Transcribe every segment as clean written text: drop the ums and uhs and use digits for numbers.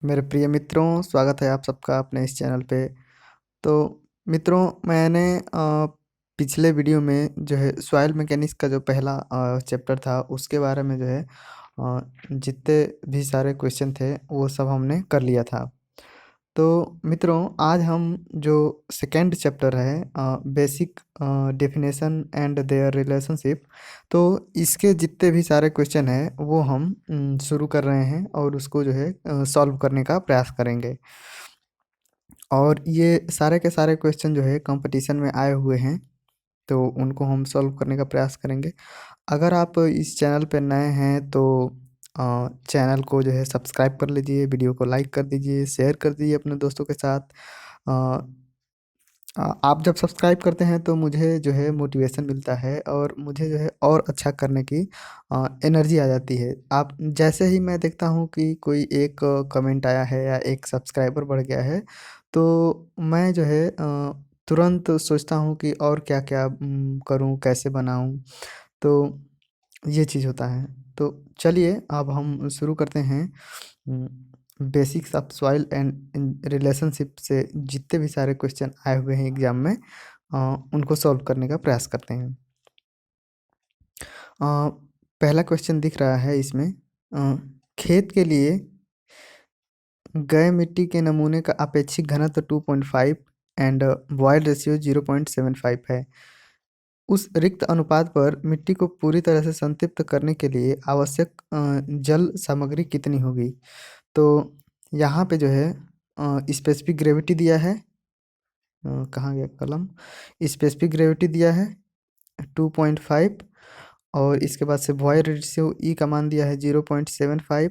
मेरे प्रिय मित्रों, स्वागत है आप सबका अपने इस चैनल पे। तो मित्रों, मैंने पिछले वीडियो में जो है सॉइल मैकेनिक्स का जो पहला चैप्टर था उसके बारे में जो है जितने भी सारे क्वेश्चन थे वो सब हमने कर लिया था। तो मित्रों, आज हम जो सेकंड चैप्टर है basic definition and their relationship, तो इसके जितने भी सारे क्वेश्चन हैं वो हम शुरू कर रहे हैं और उसको जो है सॉल्व करने का प्रयास करेंगे। और ये सारे के सारे क्वेश्चन जो है कंपटीशन में आए हुए हैं, तो उनको हम सॉल्व करने का प्रयास करेंगे। अगर आप इस चैनल पे नए हैं तो चैनल को जो है सब्सक्राइब कर लीजिए, वीडियो को लाइक कर दीजिए, शेयर कर दीजिए अपने दोस्तों के साथ। अ, आप जब सब्सक्राइब करते हैं तो मुझे जो है मोटिवेशन मिलता है और मुझे जो है और अच्छा करने की एनर्जी आ जाती है। आप जैसे ही मैं देखता हूँ कि कोई एक कमेंट आया है या एक सब्सक्राइबर बढ़ गया है, तो मैं जो है तुरंत सोचता हूँ कि और क्या-क्या करूँ, कैसे बनाऊँ? तो ये चीज़ होता है। तो चलिए अब हम शुरू करते हैं। Basics of soil and relationship से जितने भी सारे क्वेश्चन आए हुए हैं एग्ज़ाम में, उनको सॉल्व करने का प्रयास करते हैं। पहला क्वेश्चन दिख रहा है इसमें, खेत के लिए गए मिट्टी के नमूने का अपेक्षित घनत्व 2.5 एंड बॉयड रेशियो 0.75 है। उस रिक्त अनुपात पर मिट्टी को पूरी तरह से संतृप्त करने के लिए आवश्यक जल सामग्री कितनी होगी? तो यहाँ पे जो है स्पेसिफिक ग्रेविटी दिया है। कहाँ गया कलम? स्पेसिफिक ग्रेविटी दिया है 2.5 और इसके बाद से वॉइड रेशियो ई का मान दिया है 0.75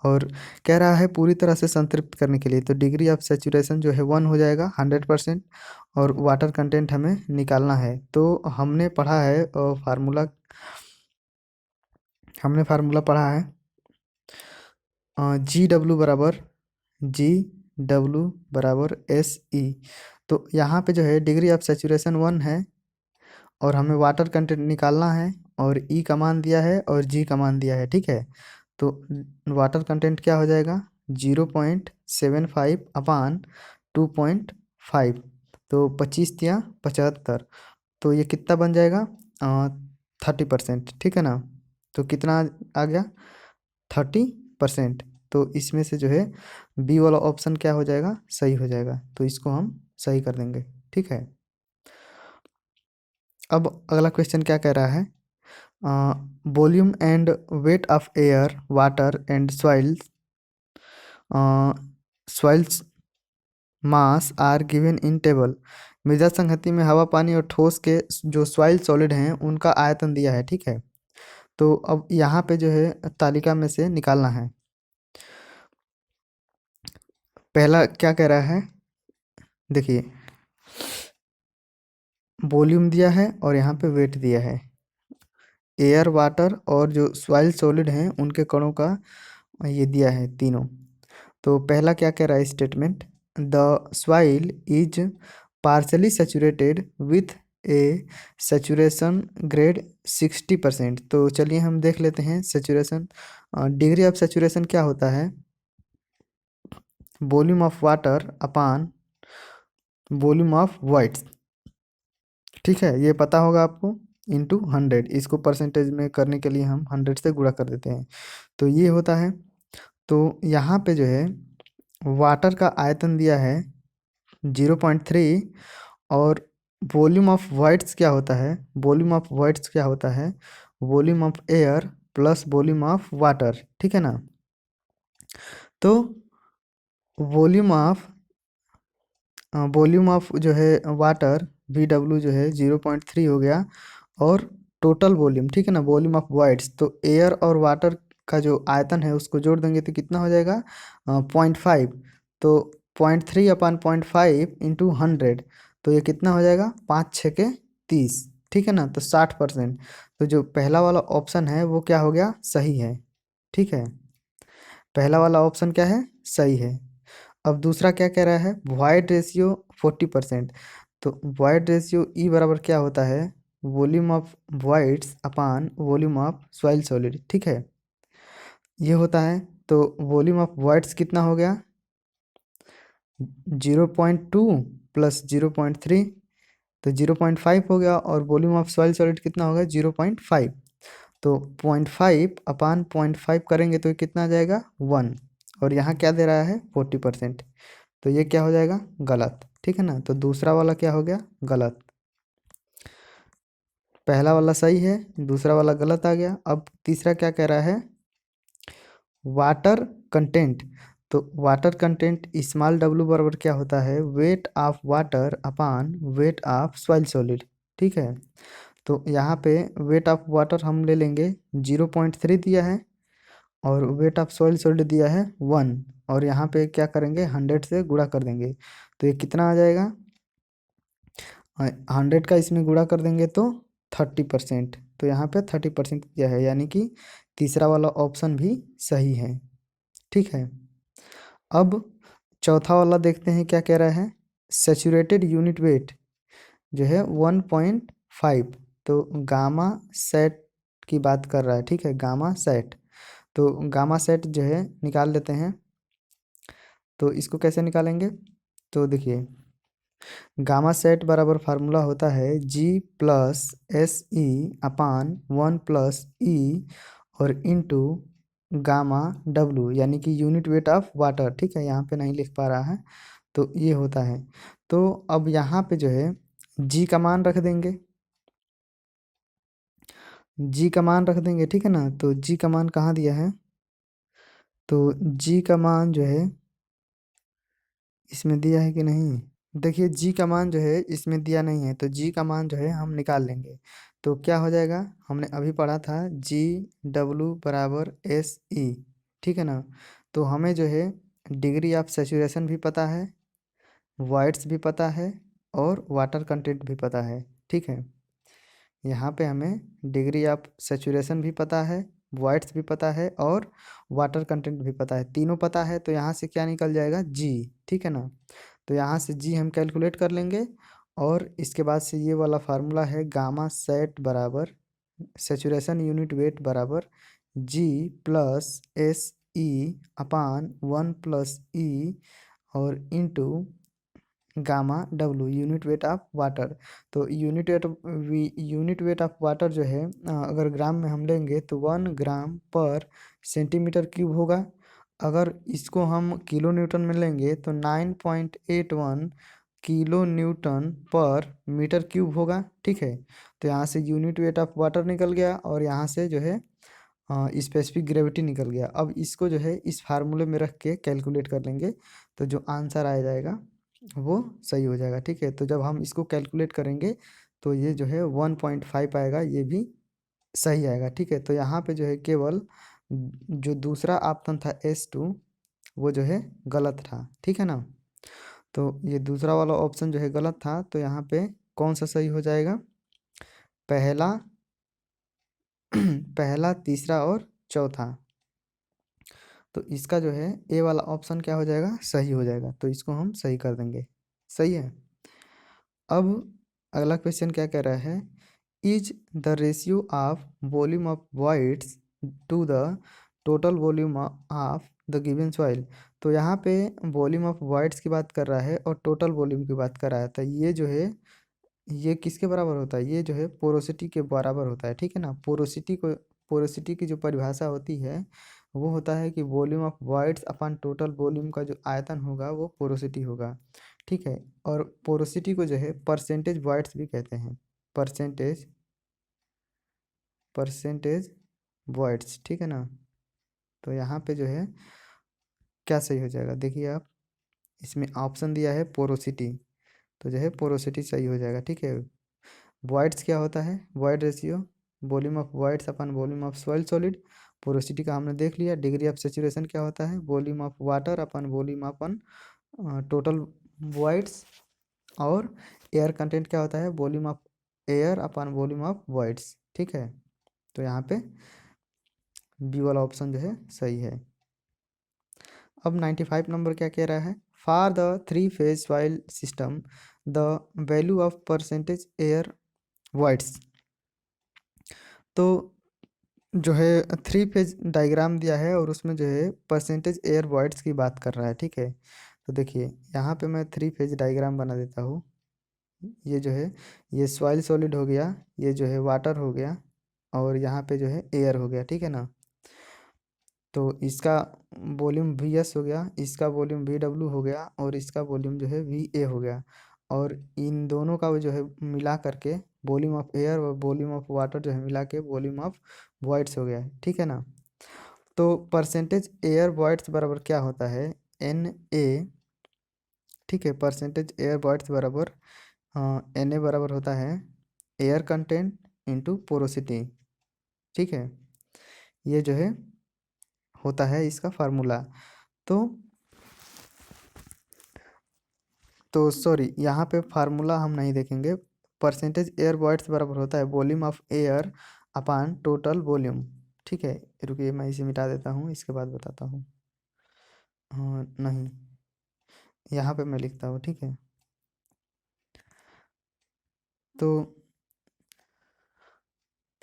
और कह रहा है पूरी तरह से संतृप्त करने के लिए, तो डिग्री ऑफ सैचुरेशन जो है 1 हो जाएगा 100% और वाटर कंटेंट हमें निकालना है। तो हमने फार्मूला पढ़ा है जी डब्ल्यू बराबर एस ई। तो यहाँ पे जो है डिग्री ऑफ सैचुरेशन 1 है और हमें वाटर कंटेंट निकालना है और ई का मान दिया है और जी का मान दिया है, ठीक है। तो वाटर कंटेंट क्या हो जाएगा 0.75 अपान 2.5, तो 25 या 75, तो ये कितना बन जाएगा 30%, ठीक है ना। तो कितना आ गया 30%। तो इसमें से जो है बी वाला ऑप्शन क्या हो जाएगा, सही हो जाएगा, तो इसको हम सही कर देंगे, ठीक है। अब अगला क्वेश्चन क्या कह रहा है, volume and weight of air water and soils mass are given in table. मृदा संहति में हवा पानी और ठोस के जो सॉइल सॉलिड हैं उनका आयतन दिया है, ठीक है। तो अब यहाँ पे जो है तालिका में से निकालना है। पहला क्या कह रहा है, देखिए वॉल्यूम दिया है और यहाँ पे वेट दिया है, एयर वाटर और जो सॉइल सॉलिड हैं उनके कणों का ये दिया है तीनों। तो पहला क्या कह रहा है statement, the soil is partially saturated with A saturation grade 60%। तो चलिए हम देख लेते हैं सैचुरेशन, डिग्री ऑफ सैचुरेशन क्या होता है, volume of water upon volume of whites, ठीक है, ये पता होगा आपको, इंटू 100। इसको परसेंटेज में करने के लिए हम 100 से गुणा कर देते हैं, तो ये होता है। तो यहाँ पे जो है वाटर का आयतन दिया है 0.3 और वॉल्यूम ऑफ वाइट्स क्या होता है, volume of air plus volume of water, ठीक है ना। तो वॉल्यूम ऑफ जो है वाटर VW जो है 0.3 हो गया और टोटल वॉल्यूम, ठीक है ना, वॉल्यूम ऑफ वाइट्स, तो एयर और वाटर का जो आयतन है उसको जोड़ देंगे तो कितना हो जाएगा 0.5, तो 0.3 अपान 0.5 इंटू 100, तो ये कितना हो जाएगा 5 6 के 30, ठीक है ना, तो 60%। तो जो पहला वाला ऑप्शन है वो क्या हो गया, सही है, ठीक है। पहला वाला ऑप्शन क्या है, सही है। अब दूसरा क्या कह रहा है, वॉइड रेशियो 40%। तो वॉइड रेशियो ई बराबर क्या होता है, volume of voids upon volume of soil solid, ठीक है, ये होता है। तो वॉल्यूम ऑफ वॉइड्स कितना हो गया 0.2 प्लस 0.3 तो 0.5 हो गया, और वॉल्यूम ऑफ सॉइल सॉलिड कितना होगा 0.5। तो 0.5 अपान 0.5 करेंगे तो ये कितना आ जाएगा 1, और यहाँ क्या दे रहा है 40%, तो ये क्या हो जाएगा गलत, ठीक है ना। तो दूसरा वाला क्या हो गया गलत, पहला वाला सही है, दूसरा वाला गलत आ गया। अब तीसरा क्या कह रहा है वाटर कंटेंट, तो वाटर कंटेंट स्मॉल w बराबर क्या होता है weight of water upon wait of soil solid, ठीक है। तो यहाँ पे वेट ऑफ वाटर हम ले लेंगे 0.3 दिया है, और वेट ऑफ सॉइल सॉलिड दिया है 1, और यहाँ पे क्या करेंगे 100 से गुणा कर देंगे, तो ये कितना आ जाएगा 100 का इसमें गुणा कर देंगे तो 30%, तो यहाँ पे 30% दिया है, यानी कि तीसरा वाला ऑप्शन भी सही है, ठीक है। अब चौथा वाला देखते हैं क्या कह रहा है सैचुरेटेड यूनिट वेट जो है 1.5, तो गामा सेट की बात कर रहा है, ठीक है गामा सेट। तो गामा सेट जो है निकाल लेते हैं, तो इसको कैसे निकालेंगे, तो देखिए गामा सेट बराबर फार्मूला होता है जी प्लस एस ई अपान 1 प्लस ई और इनटू गामा डब्लू, यानी कि यूनिट वेट ऑफ वाटर, ठीक है यहाँ पे नहीं लिख पा रहा है, तो ये होता है। तो अब यहाँ पे जो है जी का मान रख देंगे, जी का मान रख देंगे, ठीक है ना। तो जी का मान कहाँ दिया है, तो जी का मान जो है इसमें दिया है कि नहीं, देखिए जी का मान जो है इसमें दिया नहीं है, तो जी का मान जो है हम निकाल लेंगे, तो क्या हो जाएगा हमने अभी पढ़ा था जी डब्लू बराबर एस ई, ठीक है ना। तो हमें जो है डिग्री ऑफ सेचुरेशन भी पता है, वॉइड्स भी पता है, और वाटर कंटेंट भी पता है, ठीक है। यहाँ पे हमें डिग्री ऑफ सेचुरेशन भी पता है, वॉइड्स भी पता है, और वाटर कंटेंट भी पता है, तीनों पता है, तो यहाँ से क्या निकल जाएगा जी, ठीक है ना। तो यहाँ से जी हम कैलकुलेट कर लेंगे, और इसके बाद से ये वाला फार्मूला है गामा सेट बराबर सेचुरेशन यूनिट वेट बराबर जी प्लस एस ई अपान 1 प्लस ई और into gamma W unit weight of water. तो यूनिट वेट ऑफ वाटर जो है अगर ग्राम में हम लेंगे तो 1 ग्राम पर सेंटीमीटर क्यूब होगा, अगर इसको हम किलो न्यूटन में लेंगे तो 9.81 किलो न्यूटन पर मीटर क्यूब होगा, ठीक है। तो यहाँ से यूनिट वेट ऑफ वाटर निकल गया, और यहाँ से जो है स्पेसिफिक ग्रेविटी निकल गया। अब इसको जो है इस फार्मूले में रख के कैलकुलेट कर लेंगे, तो जो आंसर आ जाएगा वो सही हो जाएगा, ठीक है। तो जब हम इसको कैलकुलेट करेंगे तो ये जो है 1.5 आएगा, ये भी सही आएगा, ठीक है। तो यहाँ पे जो है केवल जो दूसरा ऑप्शन था S2 वो जो है गलत था, ठीक है ना। तो ये दूसरा वाला ऑप्शन जो है गलत था, तो यहाँ पे कौन सा सही हो जाएगा पहला पहला तीसरा और चौथा, तो इसका जो है ए वाला ऑप्शन क्या हो जाएगा सही हो जाएगा, तो इसको हम सही कर देंगे, सही है। अब अगला क्वेश्चन क्या कह रहा है is the ratio of volume of voids to the total volume of the given soil. तो यहाँ पे वॉल्यूम ऑफ वॉइड्स की बात कर रहा है और टोटल वॉल्यूम की बात कर रहा है, तो ये जो है ये किसके बराबर होता है, ये जो है पोरोसिटी के बराबर होता है, ठीक है ना। पोरोसिटी की जो परिभाषा होती है वो होता है कि volume of voids upon total volume का जो आयतन होगा वो पोरोसिटी होगा, ठीक है। और पोरोसिटी को जो है परसेंटेज वॉइड्स भी कहते हैं, परसेंटेज परसेंटेज वॉइड्स, ठीक है ना। तो यहाँ पे जो है क्या सही हो जाएगा देखिए आप, इसमें ऑप्शन दिया है पोरोसिटी, तो जो है पोरोसिटी सही हो जाएगा, ठीक है। वॉइड्स क्या होता है void ratio volume of voids upon volume of soil solid. Porosity का हमने देख लिया। डिग्री ऑफ सेचुरेशन क्या होता है volume of water upon volume upon total voids. और एयर कंटेंट क्या होता है volume of air upon volume of voids, ठीक है। तो यहाँ पे बी वाला ऑप्शन जो है सही है। अब 95 नंबर क्या कह रहा है for the 3 phase soil system the value of percentage air voids. तो जो है 3 फेज डायग्राम दिया है और उसमें जो है परसेंटेज एयर वॉइड्स की बात कर रहा है, ठीक है। तो देखिए यहाँ पे मैं 3 फेज डायग्राम बना देता हूँ। ये जो है ये सॉइल सॉलिड हो गया, ये जो है वाटर हो गया, और यहाँ पे जो है एयर हो गया, ठीक है ना। तो इसका वॉल्यूम वी एस हो गया, इसका वॉल्यूम वी डब्ल्यू हो गया, और इसका वॉल्यूम जो है वी ए हो गया। और इन दोनों का जो है मिला करके वॉल्यूम ऑफ एयर और वॉल्यूम ऑफ वाटर जो है मिला के वॉल्यूम ऑफ वॉइड्स हो गया है, ठीक है ना। तो परसेंटेज एयर वॉइड्स बराबर क्या होता है, एन ए, ठीक है। परसेंटेज एयर वॉइड्स बराबर एन ए बराबर होता है एयर कंटेंट इंटू पोरोसिटी, ठीक है। ये जो है होता है इसका फार्मूला। तो सॉरी, यहाँ पे फार्मूला हम नहीं देखेंगे। परसेंटेज एयर वॉइड्स बराबर होता है volume of air upon total volume, ठीक है। रुकिए मैं इसे मिटा देता हूँ, इसके बाद बताता हूँ। हाँ नहीं, यहाँ पे मैं लिखता हूँ, ठीक है। तो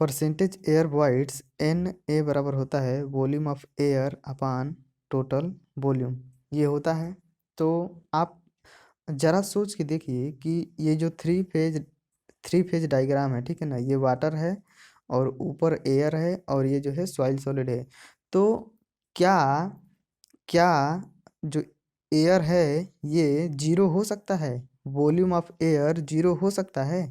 percentage air voids N A बराबर होता है volume of air upon total volume, ये होता है। तो आप ज़रा सोच के देखिए कि ये जो थ्री फेज डायग्राम है, ठीक है ना, ये वाटर है और ऊपर एयर है और ये जो है सॉइल सॉलिड है। तो क्या क्या जो एयर है ये जीरो हो सकता है, वॉल्यूम ऑफ एयर जीरो हो सकता है?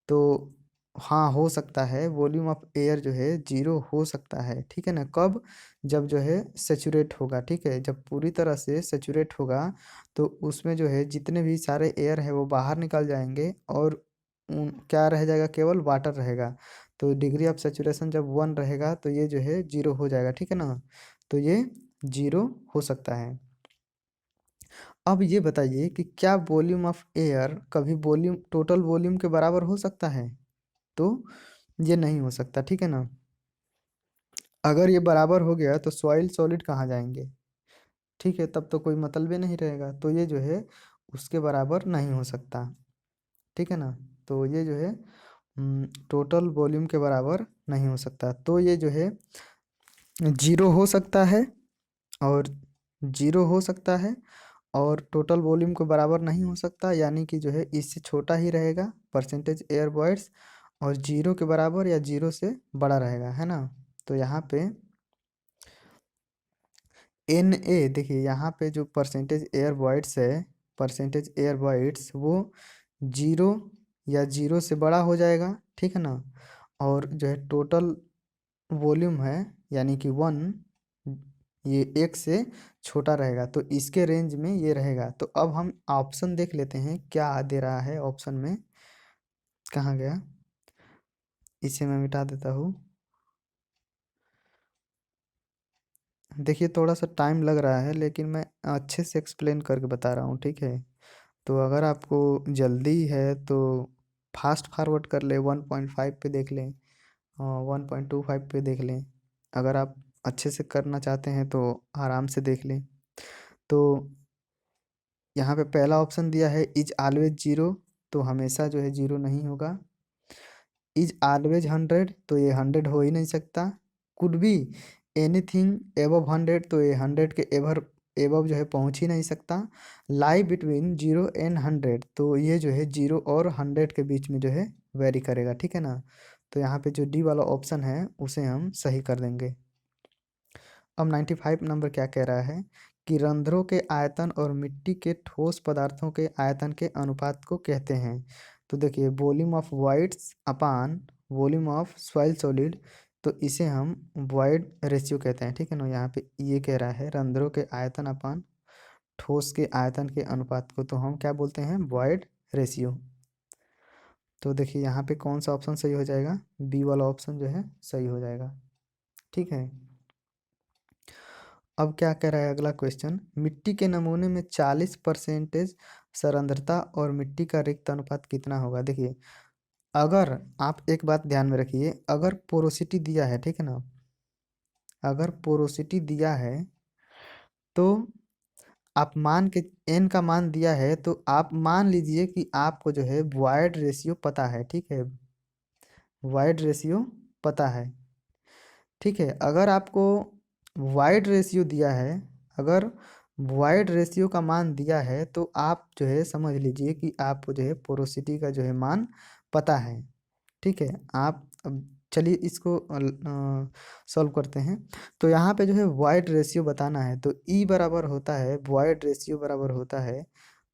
तो हाँ हो सकता है, वॉल्यूम ऑफ एयर जो है जीरो हो सकता है, ठीक है ना। कब? जब जो है सेचुरेट होगा, ठीक है। जब पूरी तरह से सेचुरेट होगा तो उसमें जो है जितने भी सारे एयर है वो बाहर निकल जाएंगे और क्या रह जाएगा, केवल वाटर रहेगा। तो डिग्री ऑफ सेचुरेशन जब 1 रहेगा तो ये जो है जीरो हो जाएगा, ठीक है ना। तो ये जीरो हो सकता है। अब ये बताइए कि क्या वॉल्यूम ऑफ एयर कभी वॉल्यूम टोटल वॉल्यूम के बराबर हो सकता है? तो ये नहीं हो सकता, ठीक है ना। अगर ये बराबर हो गया तो सॉइल सॉलिड कहाँ जाएंगे, ठीक है, तब तो कोई मतलब ही नहीं रहेगा। तो ये जो है उसके बराबर नहीं हो सकता, ठीक है ना। तो ये जो है टोटल वॉल्यूम के बराबर नहीं हो सकता। तो ये जो है जीरो हो सकता है, और जीरो हो सकता है, और टोटल वॉल्यूम के बराबर नहीं हो सकता, यानी कि जो है इससे छोटा ही रहेगा परसेंटेज एयर वॉइड्स, और जीरो के बराबर या जीरो से बड़ा रहेगा, है ना। तो यहाँ पे एन ए देखिए, यहाँ पे जो परसेंटेज एयर वॉइड्स है, परसेंटेज एयर वॉइड्स वो जीरो या जीरो से बड़ा हो जाएगा, ठीक है ना। और जो है टोटल वॉल्यूम है यानी कि 1, ये एक से छोटा रहेगा, तो इसके रेंज में ये रहेगा। तो अब हम ऑप्शन देख लेते हैं क्या दे रहा है ऑप्शन में, कहाँ गया, इसे मैं मिटा देता हूँ। देखिए थोड़ा सा टाइम लग रहा है लेकिन मैं अच्छे से एक्सप्लेन करके बता रहा हूँ, ठीक है। तो अगर आपको जल्दी है तो फास्ट फॉरवर्ड कर ले, 1.5 पे देख लें, 1.25 पे देख लें। अगर आप अच्छे से करना चाहते हैं तो आराम से देख लें। तो यहाँ पे पहला ऑप्शन दिया है इज ऑलवेज जीरो, तो हमेशा जो है जीरो नहीं होगा। इज ऑलवेज 100, तो ये 100 हो ही नहीं सकता। कुड बी एनीथिंग एबव 100, तो ये 100 के एबव जो है पहुंच ही नहीं सकता। लाई बिटवीन 0 and 100, तो ये जो है 0 और 100 के बीच में जो है वेरी करेगा, ठीक है ना। तो यहाँ पे जो डी वाला ऑप्शन है उसे हम सही कर देंगे। अब 95 नंबर क्या कह रहा है कि रंध्रों के आयतन और मिट्टी के ठोस पदार्थों के आयतन के अनुपात को कहते हैं। तो देखिए volume of voids upon volume of soil solid, तो इसे हम वॉइड रेशियो कहते हैं, ठीक है ना। यहाँ पे ये कह रहा है रंध्रों के आयतन अपान ठोस के आयतन के अनुपात को तो हम क्या बोलते हैं, वॉइड रेशियो। तो देखिए यहाँ पे कौन सा ऑप्शन सही हो जाएगा, बी वाला ऑप्शन जो है सही हो जाएगा, ठीक है। अब क्या कह रहा है अगला क्वेश्चन, मिट्टी के नमूने में 40% सरंध्रता और मिट्टी का रिक्त अनुपात कितना होगा। देखिए अगर आप एक बात ध्यान में रखिए, अगर पोरोसिटी दिया है, ठीक है ना, अगर पोरोसिटी दिया है तो आप मान के एन का मान दिया है तो आप मान लीजिए कि आपको जो है वॉइड रेशियो पता है, ठीक है, वॉइड रेशियो पता है। ठीक है। अगर आपको वाइड रेशियो दिया है, अगर वाइड रेशियो का मान दिया है तो आप जो है समझ लीजिए कि आपको जो है पोरोसिटी का जो है मान पता है। ठीक है। आप अब चलिए इसको सॉल्व करते हैं। तो यहाँ पे जो है वाइड रेशियो बताना है, तो ई बराबर होता है, वाइड रेशियो बराबर होता है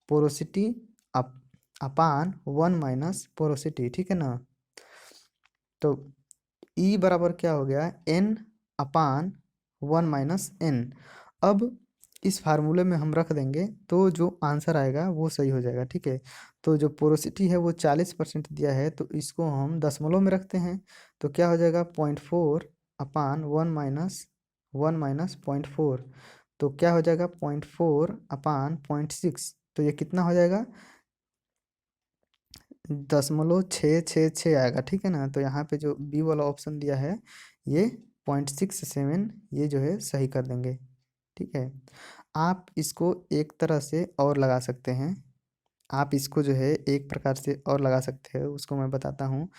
पोरोसिटी अप अपान 1 माइनस पोरोसिटी। ठीक है ना। तो ई बराबर क्या हो गया, एन अपान 1 माइनस एन। अब इस फार्मूले में हम रख देंगे तो जो आंसर आएगा वो सही हो जाएगा। ठीक है। तो जो पोरोसिटी है वो 40% दिया है, तो इसको हम दशमलव में रखते हैं। तो क्या हो जाएगा, 0.4 अपान 1 माइनस 0.4। तो क्या हो जाएगा, 0.4 अपान 0.6। तो ये कितना हो जाएगा, 0.666 आएगा। ठीक है ना। तो यहाँ पे जो बी वाला ऑप्शन दिया है ये 0.67 ये जो है सही कर देंगे। ठीक है। आप इसको एक तरह से और लगा सकते हैं, आप इसको जो है एक प्रकार से और लगा सकते हैं, उसको मैं बताता हूँ।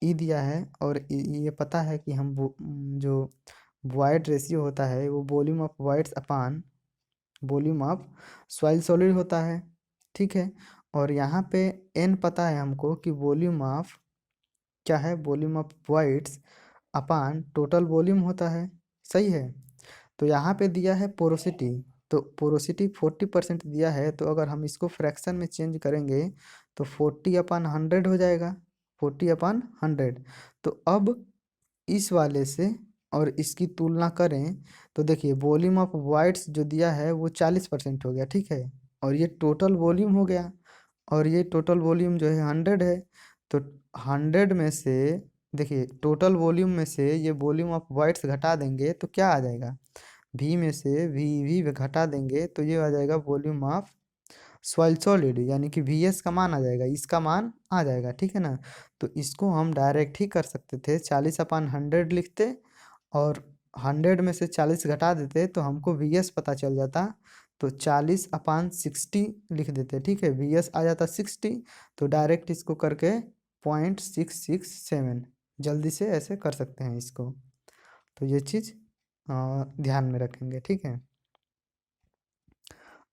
ई दिया है और ये पता है कि हम जो वॉइड रेशियो होता है वो volume of voids upon volume of soil solid होता है। ठीक है। और यहाँ पे एन पता है हमको कि वॉल्यूम ऑफ क्या है, volume of voids upon total volume होता है। सही है। तो यहाँ पे दिया है पोरोसिटी, तो पोरोसिटी 40% दिया है, तो अगर हम इसको फ्रैक्शन में चेंज करेंगे तो 40/100 हो जाएगा, 40/100। तो अब इस वाले से और इसकी तुलना करें तो देखिए वॉल्यूम ऑफ वाइड्स जो दिया है वो 40% हो गया। ठीक है। और ये टोटल वॉल्यूम हो गया, और ये टोटल वॉल्यूम जो है 100 है। तो 100 में से देखिए टोटल वॉल्यूम में से ये वॉल्यूम ऑफ वाइड्स घटा देंगे तो क्या आ जाएगा, वी में से वी घटा देंगे तो ये आ जाएगा वॉल्यूम ऑफ सॉइल सॉलिड, यानी कि वी एस का मान आ जाएगा, इसका मान आ जाएगा। ठीक है ना। तो इसको हम डायरेक्ट ही कर सकते थे, 40/100 लिखते और 100 में से 40 घटा देते तो हमको वी एस पता चल जाता। तो 40/60 लिख देते। ठीक है। वी एस आ जाता 60, तो डायरेक्ट इसको करके 0.667 जल्दी से ऐसे कर सकते हैं इसको। तो ये चीज़ ध्यान में रखेंगे। ठीक है।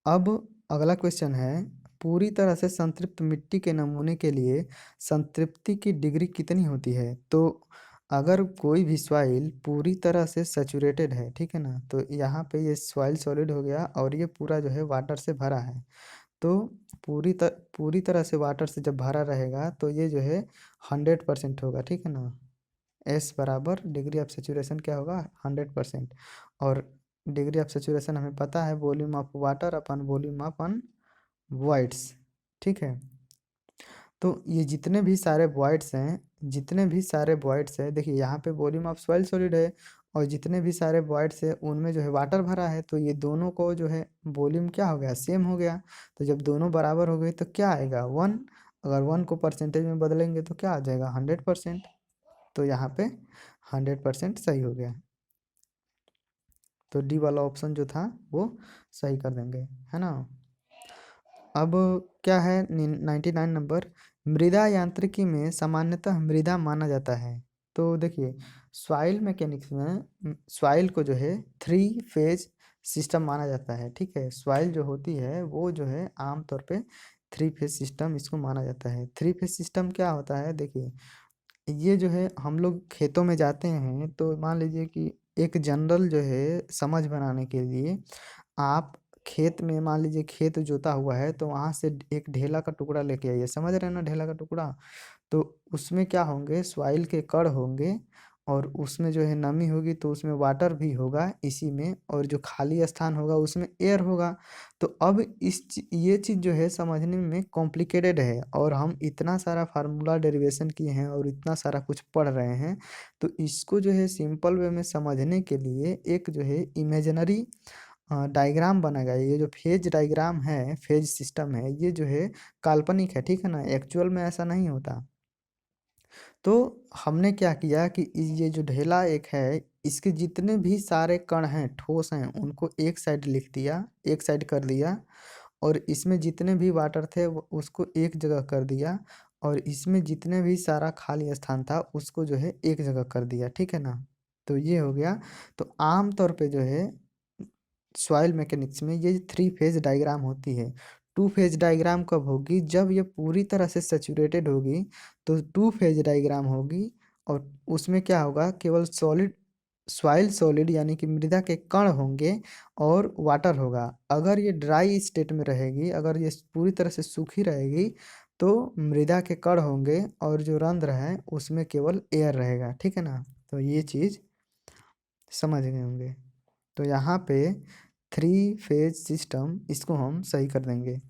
अब अगला क्वेश्चन है, पूरी तरह से संतृप्त मिट्टी के नमूने के लिए संतृप्ति की डिग्री कितनी होती है। तो अगर कोई भी सॉइल पूरी तरह से सैचुरेटेड है, ठीक है ना, तो यहाँ पे ये सॉइल सॉलिड हो गया और ये पूरा जो है वाटर से भरा है। तो पूरी तरह से वाटर से जब भरा रहेगा तो ये जो है 100% होगा। ठीक है ना। एस बराबर डिग्री ऑफ सेचुरेशन क्या होगा, 100%। और डिग्री ऑफ सेचुरेशन हमें पता है volume of water upon volume upon voids. ठीक है। तो ये जितने भी सारे वॉइड्स हैं, जितने भी सारे वॉइड्स हैं, देखिए यहाँ पे वॉल्यूम ऑफ सॉइल सॉलिड है और जितने भी सारे वॉइड्स है उनमें जो है वाटर भरा है, तो ये दोनों को जो है वॉल्यूम क्या हो गया, सेम हो गया। तो जब दोनों बराबर हो गए तो क्या आएगा, 1। अगर 1 को परसेंटेज में बदलेंगे तो क्या आ जाएगा, 100%। तो यहाँ पे 100% सही हो गया। तो डी वाला ऑप्शन जो था वो सही कर देंगे, है ना। अब क्या है 99 नंबर, मृदा यांत्रिकी में सामान्यतः मृदा माना जाता है। तो देखिए सॉइल मैकेनिक्स में सॉइल को जो है 3 फेज सिस्टम माना जाता है। ठीक है। सॉइल जो होती है वो जो है आमतौर पे 3 फेज सिस्टम इसको माना जाता है। 3 फेज सिस्टम क्या होता है, देखिए ये जो है हम लोग खेतों में जाते हैं तो मान लीजिए कि एक जनरल जो है समझ बनाने के लिए, आप खेत में मान लीजिए खेत जोता हुआ है तो वहाँ से एक ढेला का टुकड़ा लेके आइए, समझ रहे हैं ना, ढेला का टुकड़ा। तो उसमें क्या होंगे, सॉइल के कण होंगे और उसमें जो है नमी होगी तो उसमें वाटर भी होगा इसी में, और जो खाली स्थान होगा उसमें एयर होगा। तो अब ये चीज़ जो है समझने में कॉम्प्लिकेटेड है और हम इतना सारा फार्मूला डेरिवेशन किए हैं और इतना सारा कुछ पढ़ रहे हैं, तो इसको जो है सिंपल वे में समझने के लिए एक जो है इमेजिनरी डायग्राम बना गया है। ये जो फेज डायग्राम है, फेज सिस्टम है, ये जो है काल्पनिक है। ठीक है ना, एक्चुअल में ऐसा नहीं होता। तो हमने क्या किया कि ये जो ढेला एक है, इसके जितने भी सारे कण हैं, ठोस हैं, उनको एक साइड लिख दिया, एक साइड कर दिया। और इसमें जितने भी वाटर थे उसको एक जगह कर दिया, और इसमें जितने भी सारा खाली स्थान था उसको जो है एक जगह कर दिया। ठीक है ना। तो ये हो गया। तो आम तौर पे जो है सॉइल मैकेनिक्स में ये 3 फेज डायग्राम होती है। 2 फेज डायग्राम कब होगी? जब ये पूरी तरह से सैचुरेटेड होगी तो 2 फेज डायग्राम होगी, और उसमें क्या होगा, केवल सॉलिड सॉइल सॉलिड यानी कि मृदा के कण होंगे और वाटर होगा। अगर ये ड्राई स्टेट में रहेगी, अगर ये पूरी तरह से सूखी रहेगी, तो मृदा के कण होंगे और जो रंध्र है उसमें केवल एयर रहेगा। ठीक है ना? तो ये चीज़ समझ गए होंगे। तो यहाँ पे 3 फेज सिस्टम इसको हम सही कर देंगे।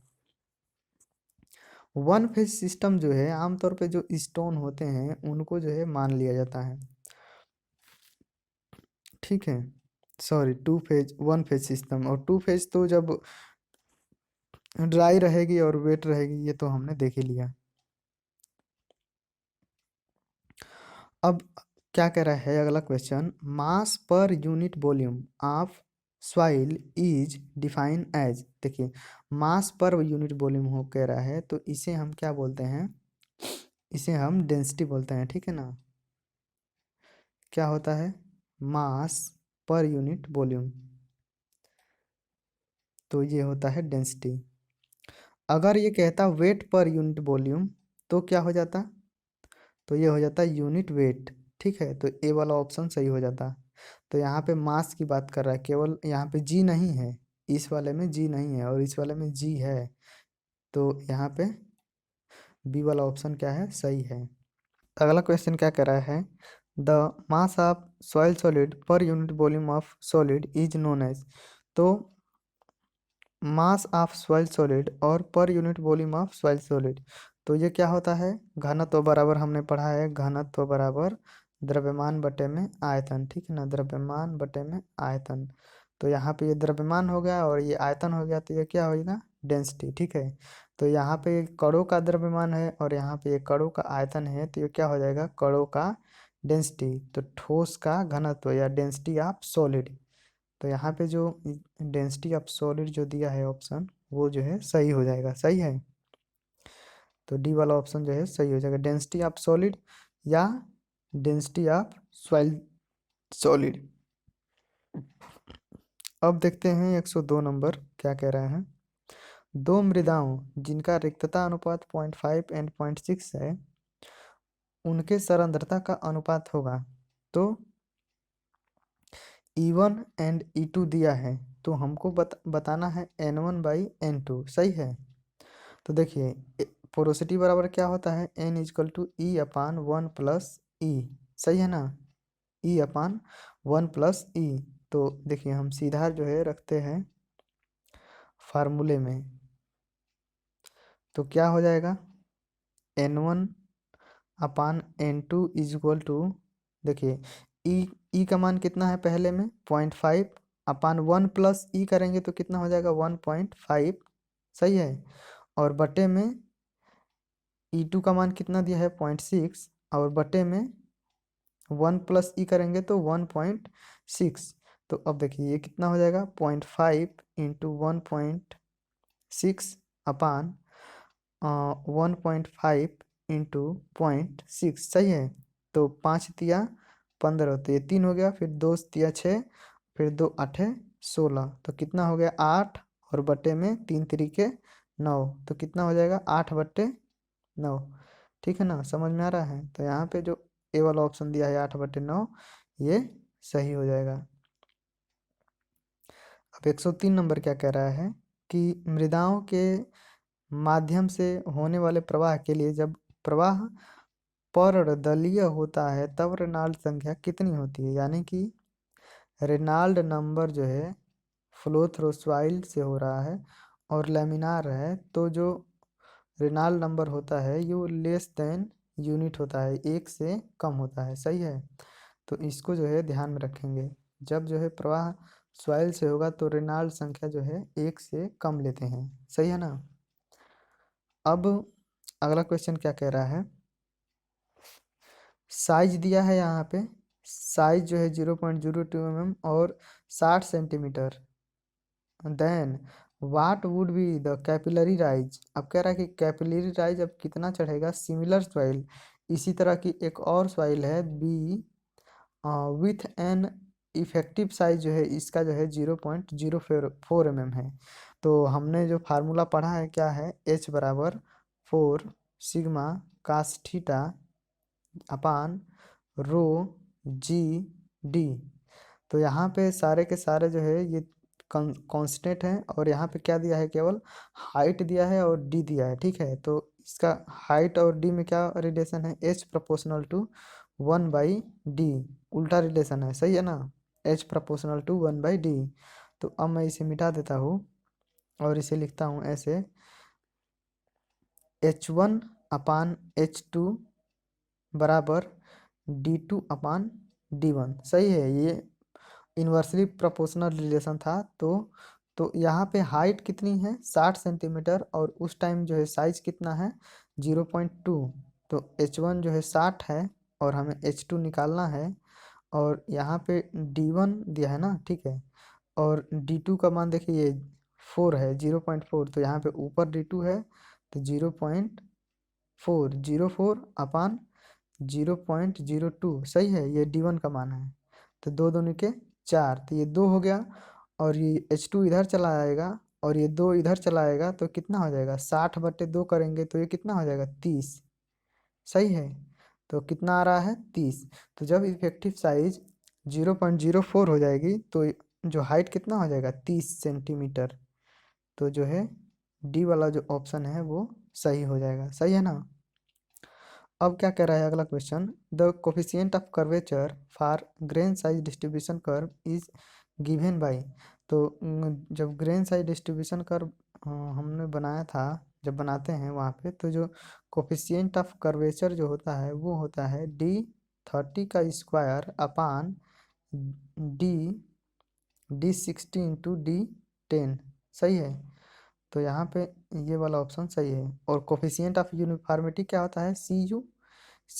1 फेज सिस्टम जो है आमतौर पे जो स्टोन होते हैं उनको जो है मान लिया जाता है। ठीक है, सॉरी 2 फेज 1 फेज सिस्टम, और 2 फेज तो जब ड्राई रहेगी और वेट रहेगी, ये तो हमने देख ही लिया। अब क्या कह रहा है अगला question, mass per unit volume of soil is define as. देखिए, मास पर यूनिट वॉल्यूम हो कह रहा है, तो इसे हम क्या बोलते हैं? इसे हम डेंसिटी बोलते हैं। ठीक है ना? क्या होता है? मास पर यूनिट वॉल्यूम, तो ये होता है डेंसिटी। अगर ये कहता वेट पर यूनिट वॉल्यूम तो क्या हो जाता? तो ये हो जाता यूनिट वेट। ठीक है, तो ए वाला ऑप्शन सही हो जाता। तो यहाँ पे मास की बात कर रहा है, केवल यहाँ पे जी नहीं है, इस वाले में जी नहीं है और इस वाले में जी है, तो यहाँ पे बी वाला ऑप्शन क्या है? सही है। अगला क्वेश्चन क्या कह रहा है, the mass of soil solid per unit volume of solid is known as. तो मास ऑफ सॉइल सॉलिड और per unit volume of soil solid, तो ये क्या होता है? घनत्व बराबर, हमने पढ़ा है, घनत्व बराबर द्रव्यमान बटे में आयतन। ठीक है ना? द्रव्यमान बटे में आयतन। तो यहाँ पे ये द्रव्यमान हो गया और ये आयतन हो गया, तो ये क्या होगा? डेंसिटी। ठीक है, तो यहाँ पे कणों का द्रव्यमान है और यहाँ पे ये कणों का आयतन है, तो ये क्या हो जाएगा? कणों का डेंसिटी। तो ठोस का घनत्व या डेंसिटी ऑफ सॉलिड, तो यहाँ पे जो डेंसिटी ऑफ सॉलिड जो दिया है ऑप्शन, वो जो है सही हो जाएगा। सही है, तो डी वाला ऑप्शन जो है सही हो जाएगा, डेंसिटी ऑफ सॉलिड या डेंसिटी ऑफ सॉइल सॉलिड। अब देखते हैं 102 नंबर क्या कह रहा है, दो मृदाओं जिनका रिक्तता अनुपात 0.5 एंड 0.6 है, उनके सरंध्रता का अनुपात होगा। तो E1 एंड E2 दिया है, तो हमको बताना है N1/N2। सही है, तो देखिए पोरोसिटी बराबर क्या होता है? N = E/1 + E। सही है ना? E/1 + E। तो देखिए हम सीधा जो है रखते हैं फार्मूले में, तो क्या हो जाएगा? N1/N2 = देखिए ई का मान कितना है? पहले में 0.5/1 + ई करेंगे तो कितना हो जाएगा? 1.5। सही है, और बटे में E2 का मान कितना दिया है? 0.6, और बटे में 1 + ई करेंगे तो 1.6। तो अब देखिए ये कितना हो जाएगा? 0.5 × 1.6 अपान 1.5 × 0.6। सही है, तो 5 तिया 15, तो ये 3 हो गया, फिर 2 तिया 6, फिर 2 8 16, तो कितना हो गया? 8, और बटे में 3 तिरिके 9, तो कितना हो जाएगा? 8/9। ठीक है ना? समझ में आ रहा है? तो यहाँ पे जो ए वाला ऑप्शन दिया है 8/9, ये सही हो जाएगा। अब 103 नंबर क्या कह रहा है कि मृदाओं के माध्यम से होने वाले प्रवाह के लिए जब प्रवाह परदलीय होता है तब रेनॉल्ड संख्या कितनी होती है? यानी कि रेनॉल्ड नंबर जो है फ्लो थ्रू सॉइल से हो रहा है और लेमिनार है, तो जो रेनॉल्ड नंबर होता है ये लेस देन यूनिट होता है, 1 से कम होता है। सही है, तो इसको जो है ध्यान में रखेंगे, जब जो है प्रवाह सॉइल से होगा तो रेनॉल्ड संख्या जो है 1 से कम लेते हैं। सही है ना? अब अगला क्वेश्चन क्या कह रहा है, साइज दिया है यहाँ पे, साइज जो है 0.02 mm और 60 centimetre, then what would be the capillary rise. अब कह रहा है कि कैपिलरी राइज अब कितना चढ़ेगा? सिमिलर सॉइल, इसी तरह की एक और सॉइल है B with an effective size जो है इसका जो है 0.04 mm है। तो हमने जो फार्मूला पढ़ा है क्या है, H बराबर 4 सिग्मा कास थीटा अपान रो जी डी। तो यहाँ पे सारे के सारे जो है ये कांस्टेंट है, और यहाँ पे क्या दिया है, केवल हाइट दिया है और डी दिया है, ठीक है। तो इसका हाइट और डी में क्या रिलेशन है, एच प्रोपोर्शनल टू 1/d, उल्टा रिलेशन है, सही है ना, एच प्रोपोर्शनल टू 1/d। तो अब मैं इसे मिटा देता हूँ और इसे लिखता हूँ ऐसे, H1/H2 बराबर D2/D1, सही है। ये इन्वर्सली प्रोपोर्शनल रिलेशन था। तो यहाँ पे हाइट कितनी है, 60 सेंटीमीटर, और उस टाइम जो है साइज कितना है, 0.2। तो H1 जो है 60 है और हमें H2 निकालना है, और यहाँ पे D1 दिया है ना, ठीक है। और D2 का मान देखिए, ये 4 है, 0.4, तो यहाँ पे ऊपर D2 है, तो 0.4 सही है, ये D1 का मान है। तो दो दूनी के 4, तो ये 2 हो गया, और ये H2 इधर चला आएगा और ये 2 इधर चला आएगा, तो कितना हो जाएगा, 60/2 करेंगे तो ये कितना हो जाएगा, 30, सही है। तो कितना आ रहा है, 30। तो जब इफेक्टिव साइज 0.04 हो जाएगी तो जो हाइट कितना हो जाएगा, 30 सेंटीमीटर। तो जो है डी वाला जो ऑप्शन है वो सही हो जाएगा, सही है ना। अब क्या कह रहा है अगला question, the coefficient of curvature for grain size distribution curve is given by. तो जब ग्रेन साइज डिस्ट्रीब्यूशन कर्व हमने बनाया था, जब बनाते हैं वहाँ पे, तो जो कोफिशिएंट ऑफ कर्वेचर जो होता है वो होता है D30 का square upon D D60 × D10, सही है। तो यहाँ पे ये वाला ऑप्शन सही है। और कोफिशिएंट ऑफ यूनिफॉर्मिटी क्या होता है, सी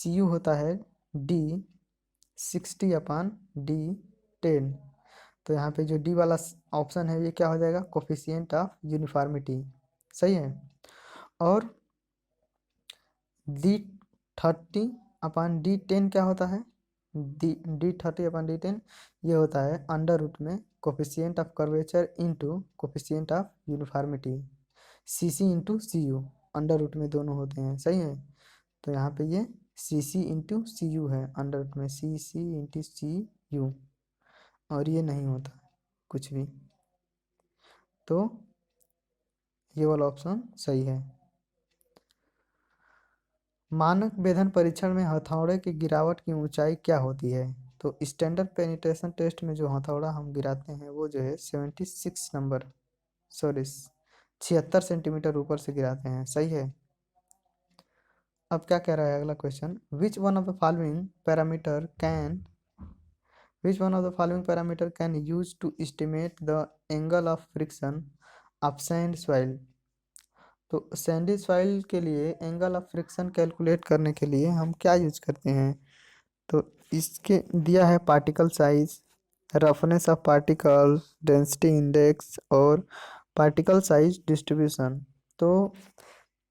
यू होता है D60/D10। तो यहाँ पे जो डी वाला ऑप्शन है ये क्या हो जाएगा, कोफिशिएंट ऑफ यूनिफॉर्मिटी, सही है। और D30/D10 क्या होता है, D30/D10 ये होता है अंडर रूट में coefficient of curvature into coefficient of uniformity, CC × CU, under root में दोनों होते हैं, सही है। तो यहाँ पे ये CC × CU है, अंडर रूट में CC × CU, और ये नहीं होता कुछ भी। तो ये वाला ऑप्शन सही है। मानक भेदन परीक्षण में हथौड़े की गिरावट की ऊंचाई क्या होती है। तो स्टैंडर्ड पेनिट्रेशन टेस्ट में जो हथौड़ा हम गिराते हैं वो जो है 76 सेंटीमीटर ऊपर से गिराते हैं, सही है। अब क्या कह रहा है अगला question, which one of the following parameter can use to estimate the angle of friction of sand soil. तो सैंडी सॉइल के लिए एंगल ऑफ फ्रिक्शन कैलकुलेट करने के लिए हम क्या यूज करते हैं। तो इसके दिया है particle size, roughness of particle, density index और पार्टिकल साइज डिस्ट्रीब्यूशन। तो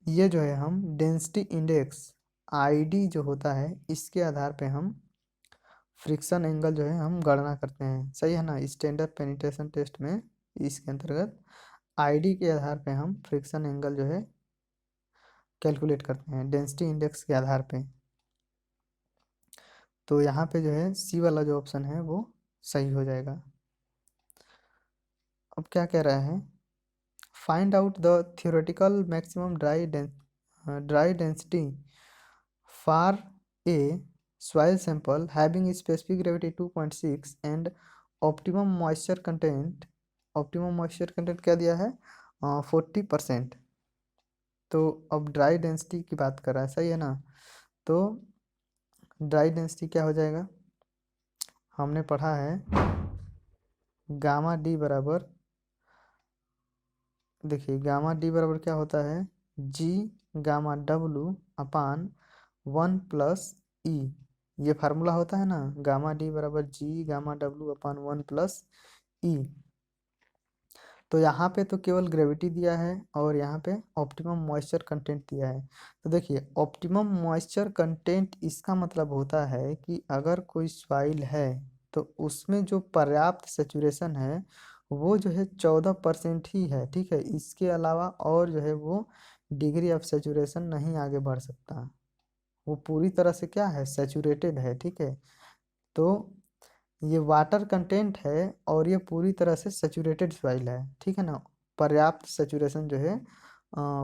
ये जो है हम डेंसिटी इंडेक्स आईडी जो होता है इसके आधार पे हम फ्रिक्शन एंगल जो है हम गणना करते हैं, सही है ना। स्टैंडर्ड पेनिट्रेशन टेस्ट में इसके अंतर्गत आईडी के आधार पे हम फ्रिक्शन एंगल जो है कैलकुलेट करते हैं डेंसिटी इंडेक्स के आधार पे। तो यहाँ पे जो है सी वाला जो ऑप्शन है वो सही हो जाएगा। अब क्या कह रहा है, find out the theoretical maximum dry density for a soil sample having specific gravity 2.6 and optimum moisture content क्या दिया है, 40%। तो अब ड्राई डेंसिटी की बात कर रहा है, सही है ना। तो ड्राई डेंसिटी क्या हो जाएगा, हमने पढ़ा है गामा डी बराबर, देखिए गामा डी बराबर क्या होता है, जी गामा डब्लू अपान 1 + ई। ये फार्मूला होता है ना, गामा डी बराबर जी गामा डब्लू अपान 1 + ई। तो यहाँ पे तो केवल ग्रेविटी दिया है और यहाँ पे ऑप्टिमम मॉइस्चर कंटेंट दिया है। तो देखिए ऑप्टिमम मॉइस्चर कंटेंट इसका मतलब होता है कि अगर कोई सॉइल है तो उसमें जो पर्याप्त सेचुरेशन है वो जो है 14% ही है, ठीक है। इसके अलावा और जो है वो डिग्री ऑफ सेचुरेशन नहीं आगे बढ़ सकता, वो पूरी तरह से क्या है, सेचुरेटेड है, ठीक है। तो ये वाटर कंटेंट है और ये पूरी तरह से सेचुरेटेड सॉइल है, ठीक है ना। पर्याप्त सेचुरेशन जो है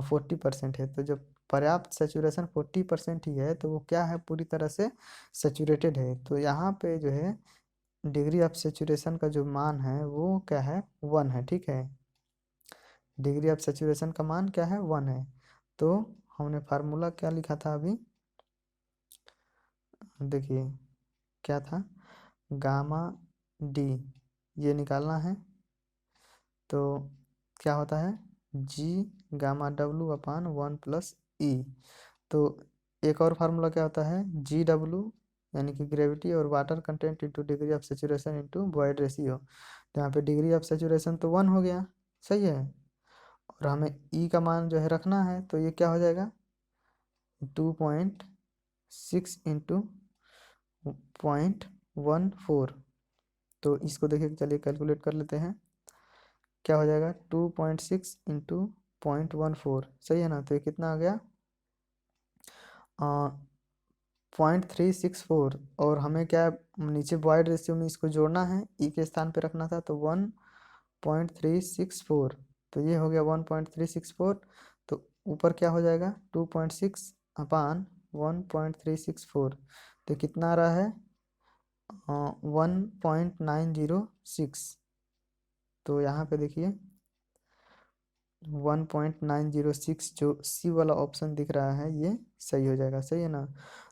40% है। तो जब पर्याप्त सेचुरेशन 40% ही है तो वो क्या है, पूरी तरह से सेचुरेटेड है। तो यहाँ पे जो है डिग्री ऑफ सेचुरेशन का जो मान है वो क्या है, 1 है, ठीक है। डिग्री ऑफ सेचुरेशन का मान क्या है, 1 है। तो हमने फार्मूला क्या लिखा था अभी, देखिए क्या था, गामा डी ये निकालना है। तो क्या होता है, जी गामा डब्लू अपान 1 + ई। तो एक और फार्मूला क्या होता है, जी डब्लू यानी कि ग्रेविटी और water content into degree of saturation into void ratio. तो यहाँ पे डिग्री ऑफ सेचुरेशन तो 1 हो गया, सही है। और हमें ई का मान जो है रखना है, तो ये क्या हो जाएगा, 2.6 इंटू 0.14। तो इसको देखिए, चलिए कैलकुलेट कर लेते हैं। क्या हो जाएगा, 2.6 इंटू 0.14, सही है ना। तो ये कितना आ गया, 0.364। और हमें क्या है, नीचे बॉयड रेशियो में इसको जोड़ना है, ई के स्थान पे रखना था, तो 1.364। तो ये हो गया 1.364। तो ऊपर क्या हो जाएगा, 2.6 अपान 1.364। तो कितना आ रहा है, 1.906। तो यहाँ पे देखिए 1.906 जो सी वाला ऑप्शन दिख रहा है ये सही हो जाएगा, सही है ना।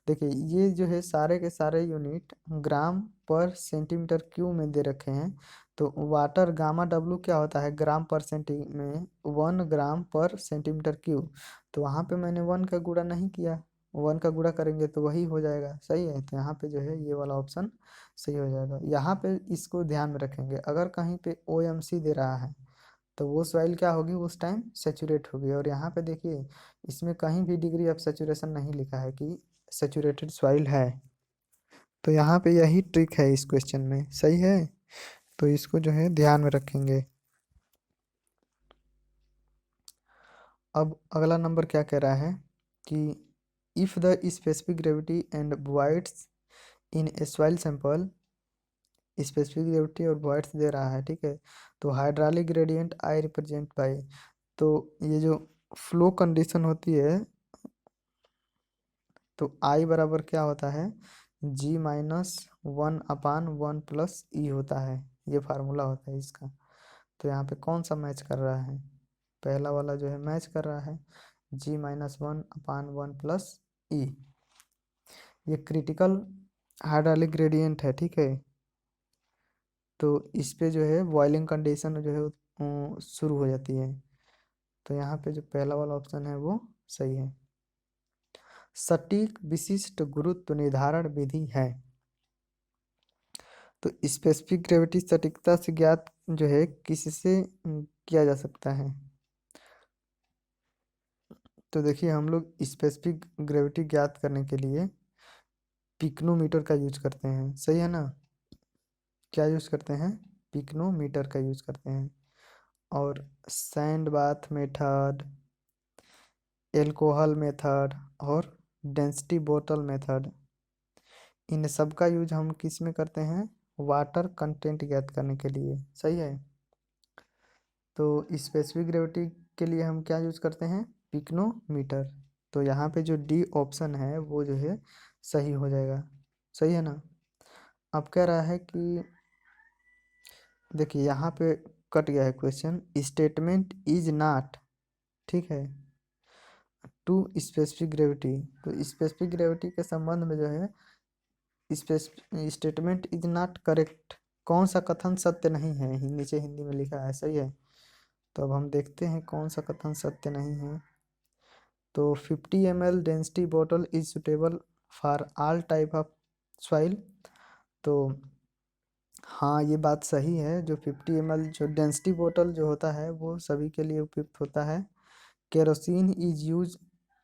देखिए ये जो है सारे के सारे यूनिट ग्राम पर सेंटीमीटर क्यूब में दे रखे हैं। तो वाटर गामा डब्लू क्या होता है, ग्राम पर सेंटी में 1 ग्राम पर सेंटीमीटर क्यूब। तो वहाँ पे मैंने 1 का गुणा नहीं किया, 1 का गुणा करेंगे तो वही हो जाएगा, सही है। तो यहाँ पे जो है ये वाला ऑप्शन सही हो जाएगा। यहाँ पे इसको ध्यान में रखेंगे, अगर कहीं पे OMC दे रहा है तो वो सॉइल क्या होगी, उस टाइम सेचुरेट होगी। और यहाँ पे देखिए इसमें कहीं भी डिग्री ऑफ सेचुरेशन नहीं लिखा है कि सेचुरेटेड सॉइल है। तो यहाँ पे यही ट्रिक है इस क्वेश्चन में, सही है। तो इसको जो है ध्यान में रखेंगे। अब अगला नंबर क्या कह रहा है कि if the specific gravity and voids in A soil sample, specific gravity और वॉइड्स दे रहा है, ठीक है। तो hydraulic gradient I represent by, तो ये जो फ्लो कंडीशन होती है, तो आई बराबर क्या होता है, G-1/1 + ई होता है। ये फार्मूला होता है इसका। तो यहाँ पे कौन सा मैच कर रहा है, पहला वाला जो है मैच कर रहा है, G-1/1 + ई। ये क्रिटिकल हाइड्रोलिक ग्रेडियंट है, ठीक है। तो इस पे जो है बॉइलिंग कंडीशन जो है शुरू हो जाती है। तो यहाँ पे जो पहला वाला ऑप्शन है वो सही है। सटीक विशिष्ट गुरुत्व निर्धारण विधि है। तो स्पेसिफिक ग्रेविटी सटीकता से ज्ञात जो है किससे किया जा सकता है। तो देखिए हम लोग स्पेसिफिक ग्रेविटी ज्ञात करने के लिए पिक्नोमीटर का यूज करते हैं, सही है ना। क्या यूज करते हैं, पिक्नोमीटर का यूज करते हैं। और sand bath method, alcohol method और डेंसिटी बोतल मेथड, इन सब का यूज हम किस में करते हैं, वाटर कंटेंट ज्ञात करने के लिए, सही है। तो स्पेसिफिक ग्रेविटी के लिए हम क्या यूज करते हैं, पिक्नोमीटर। तो यहाँ पे जो डी ऑप्शन है वो जो है सही हो जाएगा, सही है ना। अब कह रहा है कि देखिए यहाँ पे कट गया है क्वेश्चन, स्टेटमेंट इज नॉट, ठीक है, टू स्पेसिफिक ग्रेविटी। तो स्पेसिफिक ग्रेविटी के संबंध में जो है स्टेटमेंट इज नॉट करेक्ट, कौन सा कथन सत्य नहीं है, नीचे हिंदी में लिखा है, सही है। तो अब हम देखते हैं कौन सा कथन सत्य नहीं है। तो 50 ml density bottle is suitable for all type of soil. तो हाँ, ये बात सही है। जो 50 ml जो डेंसिटी बोतल जो होता है वो सभी के लिए उपयुक्त होता है। Kerosene is use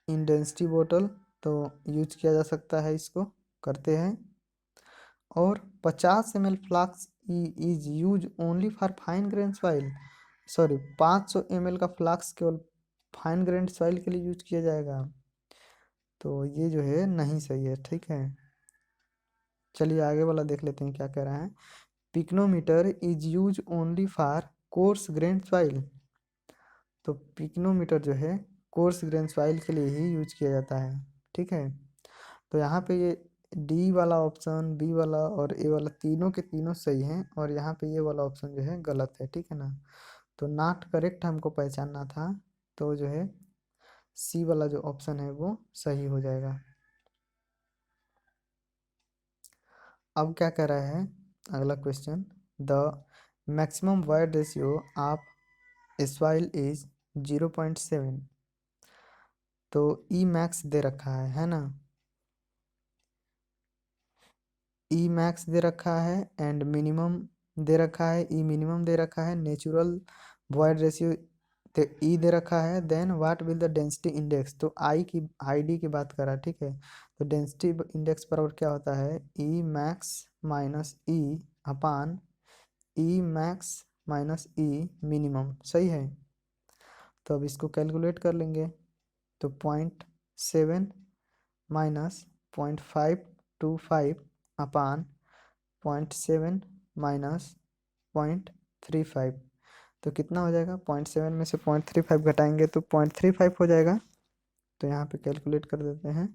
in density बोतल, तो यूज किया जा सकता है, इसको करते हैं। और 50 ml flask is use only for fine grain soil, sorry 500 ml का फ्लास्क केवल फाइन ग्रेन सॉइल के लिए यूज किया जाएगा, तो ये जो है नहीं सही है, ठीक है। चलिए आगे वाला देख लेते हैं क्या कह रहा है। Pycnometer is use only for coarse grain soil, तो पिक्नोमीटर जो है कोर्स ग्रेन सॉइल के लिए ही यूज किया जाता है, ठीक है। तो यहाँ पे ये डी वाला ऑप्शन, बी वाला और ए वाला तीनों के तीनों सही हैं, और यहाँ पे ये वाला ऑप्शन जो है गलत है, ठीक है ना। तो नॉट करेक्ट हमको पहचानना था, तो जो है सी वाला जो ऑप्शन है वो सही हो जाएगा। अब क्या कह रहा है अगला question, the maximum void ratio of soil is 0.7, तो ई मैक्स दे रखा है ना। ई मैक्स दे रखा है एंड मिनिमम दे रखा है, ई मिनिमम दे रखा है, नेचुरल वॉइड रेशियो ई दे रखा है, then what will the density index, तो आई डी की बात कर रहा है, ठीक है। तो डेंसिटी इंडेक्स बराबर क्या होता है, ई मैक्स माइनस ई अपान ई मैक्स माइनस ई मिनिमम, सही है। तो अब इसको कैलकुलेट कर लेंगे, तो 0.7 माइनस 0.525 अपान 0.7 माइनस 0.35, तो कितना हो जाएगा, 0.7 में से 0.35 घटाएंगे तो 0.35 हो जाएगा। तो यहाँ पे कैलकुलेट कर देते हैं,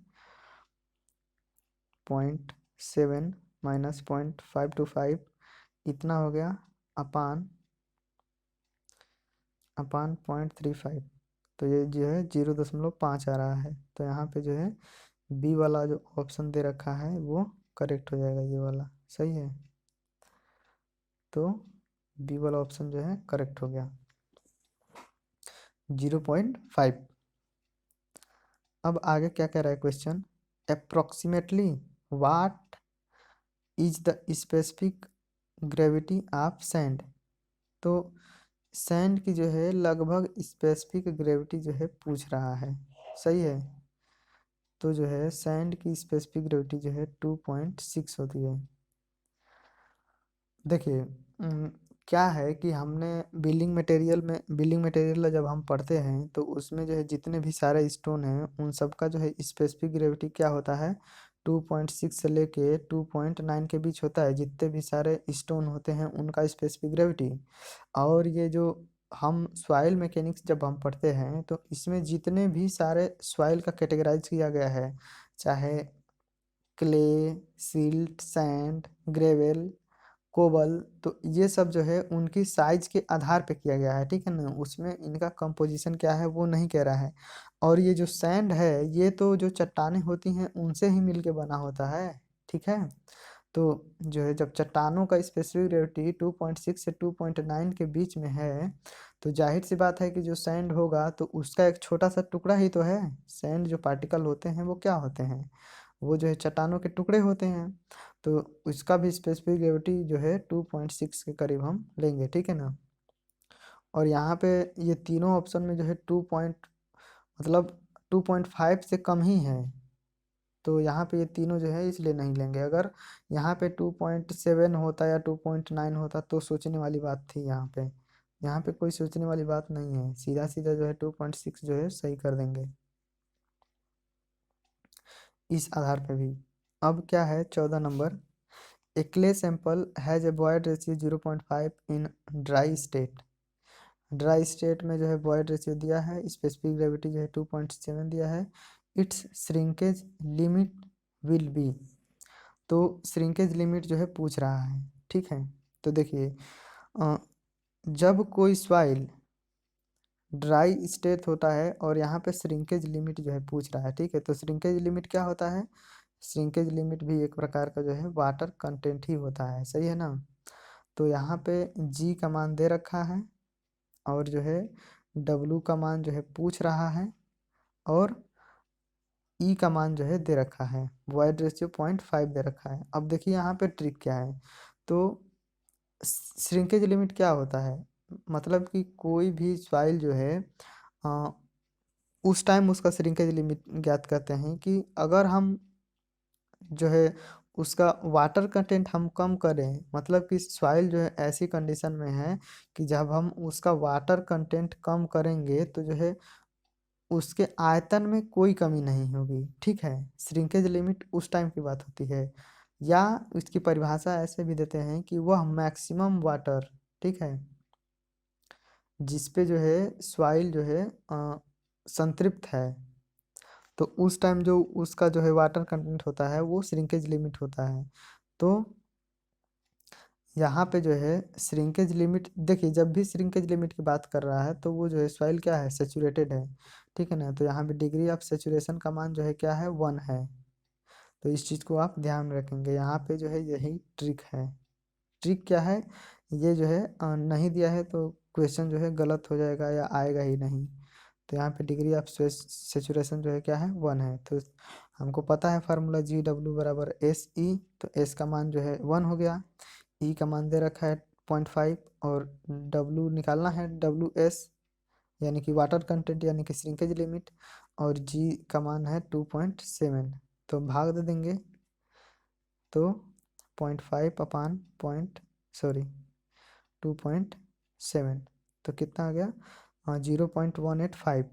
0.7 माइनस 0.525 इतना हो गया, अपान अपान 0.35, तो ये जो है 0.5 आ रहा है। तो यहाँ पे जो है बी वाला जो ऑप्शन दे रखा है वो करेक्ट हो जाएगा, ये वाला सही है। तो बी वाला ऑप्शन जो है करेक्ट हो गया, 0.5। अब आगे क्या कह रहा है question, approximately what is the specific gravity of sand, तो सैंड की जो है लगभग स्पेसिफिक ग्रेविटी जो है पूछ रहा है, सही है। तो जो है सैंड की स्पेसिफिक ग्रेविटी जो है 2.6 होती है। देखिए क्या है कि हमने बिल्डिंग मटेरियल जब हम पढ़ते हैं तो उसमें जो है जितने भी सारे स्टोन हैं उन सब का जो है स्पेसिफिक ग्रेविटी क्या होता है, 2.6 से लेके 2.9 के बीच होता है, जितने भी सारे स्टोन होते हैं उनका स्पेसिफिक ग्रेविटी। और ये जो हम सॉइल मैकेनिक्स जब हम पढ़ते हैं तो इसमें जितने भी सारे सॉइल का कैटेगराइज किया गया है, चाहे clay, silt, sand, gravel, cobble, तो ये सब जो है उनकी साइज के आधार पे किया गया है, ठीक है ना। उसमें इनका कंपोजिशन क्या है वो नहीं कह रहा है। और ये जो सैंड है ये तो जो चट्टानें होती हैं उनसे ही मिलके बना होता है, ठीक है। तो जो है जब चट्टानों का स्पेसिफिक ग्रेविटी 2.6 से 2.9 के बीच में है, तो जाहिर सी बात है कि जो सैंड होगा तो उसका एक छोटा सा टुकड़ा ही तो है। सैंड जो पार्टिकल होते हैं वो क्या होते हैं, वो जो है चट्टानों के टुकड़े होते हैं। तो उसका भी स्पेसिफिक ग्रेविटी जो है 2.6 के करीब हम लेंगे, ठीक है ना। और यहाँ पे ये तीनों ऑप्शन में जो है 2.5 से कम ही है, तो यहाँ पे ये तीनों जो है इसलिए नहीं लेंगे। अगर यहाँ पे 2.7 होता या 2.9 होता तो सोचने वाली बात थी, यहाँ पे कोई सोचने वाली बात नहीं है, सीधा सीधा जो है 2.6 जो है सही कर देंगे इस आधार पे भी। अब क्या है 14 number, a clay sample has a void ratio 0.5 in dry state, dry state में जो है बॉयड रेशियो दिया है, स्पेसिफिक ग्रेविटी जो है 2.7 दिया है, it's shrinkage limit will be, तो श्रिंकेज लिमिट जो है पूछ रहा है, ठीक है। तो देखिए अ, जब कोई सॉइल ड्राई स्टेट होता है और यहाँ पे श्रिंकेज लिमिट जो है पूछ रहा है, ठीक है, तो श्रिंकेज लिमिट क्या होता है, श्रिंकेज लिमिट भी एक प्रकार का जो है वाटर कंटेंट ही होता है, सही है ना। तो यहाँ पे जी का मान दे रखा है और जो है डब्लू का मान जो है पूछ रहा है, और ई का मान जो है दे रखा है, वॉइड रेशियो 0.5 दे रखा है। अब देखिए यहाँ पे ट्रिक क्या है, तो श्रिंकेज लिमिट क्या होता है, मतलब कि कोई भी सॉइल जो है अ, उस टाइम उसका श्रिंकेज लिमिट ज्ञात करते हैं कि अगर हम जो है उसका वाटर कंटेंट हम कम करें, मतलब कि सॉइल जो है ऐसी कंडीशन में है कि जब हम उसका वाटर कंटेंट कम करेंगे तो जो है उसके आयतन में कोई कमी नहीं होगी, ठीक है। श्रिंकेज लिमिट उस टाइम की बात होती है, या इसकी परिभाषा ऐसे भी देते हैं कि वह मैक्सिमम वाटर, ठीक है, जिस पे जो है सॉइल जो है संतृप्त है, तो उस टाइम जो उसका जो है वाटर कंटेंट होता है वो श्रिंकेज लिमिट होता है। तो यहाँ पे जो है श्रिंकेज लिमिट, देखिए जब भी श्रिंकेज लिमिट की बात कर रहा है तो वो जो है सॉइल क्या है, सेचुरेटेड है, ठीक है ना। तो यहाँ पे डिग्री ऑफ सेचुरेशन का मान जो है क्या है, 1 है। तो इस चीज़ को आप ध्यान में रखेंगे, यहाँ पे जो है यही ट्रिक है। ट्रिक क्या है, ये जो है नहीं दिया है तो क्वेश्चन जो है गलत हो जाएगा या आएगा ही नहीं। तो यहाँ पे डिग्री ऑफ सेचुरेशन जो है क्या है, 1 है। तो हमको पता है फार्मूला GW = SE, तो S का मान जो है 1 हो गया, E का मान दे रखा है 0.5, और W निकालना है WS, यानी कि वाटर कंटेंट यानी कि श्रिंकेज लिमिट, और G का मान है 2.7। तो भाग दे देंगे, तो 0.5 अपान पॉइंट, सॉरी 2.7, तो कितना आ गया, 0.185।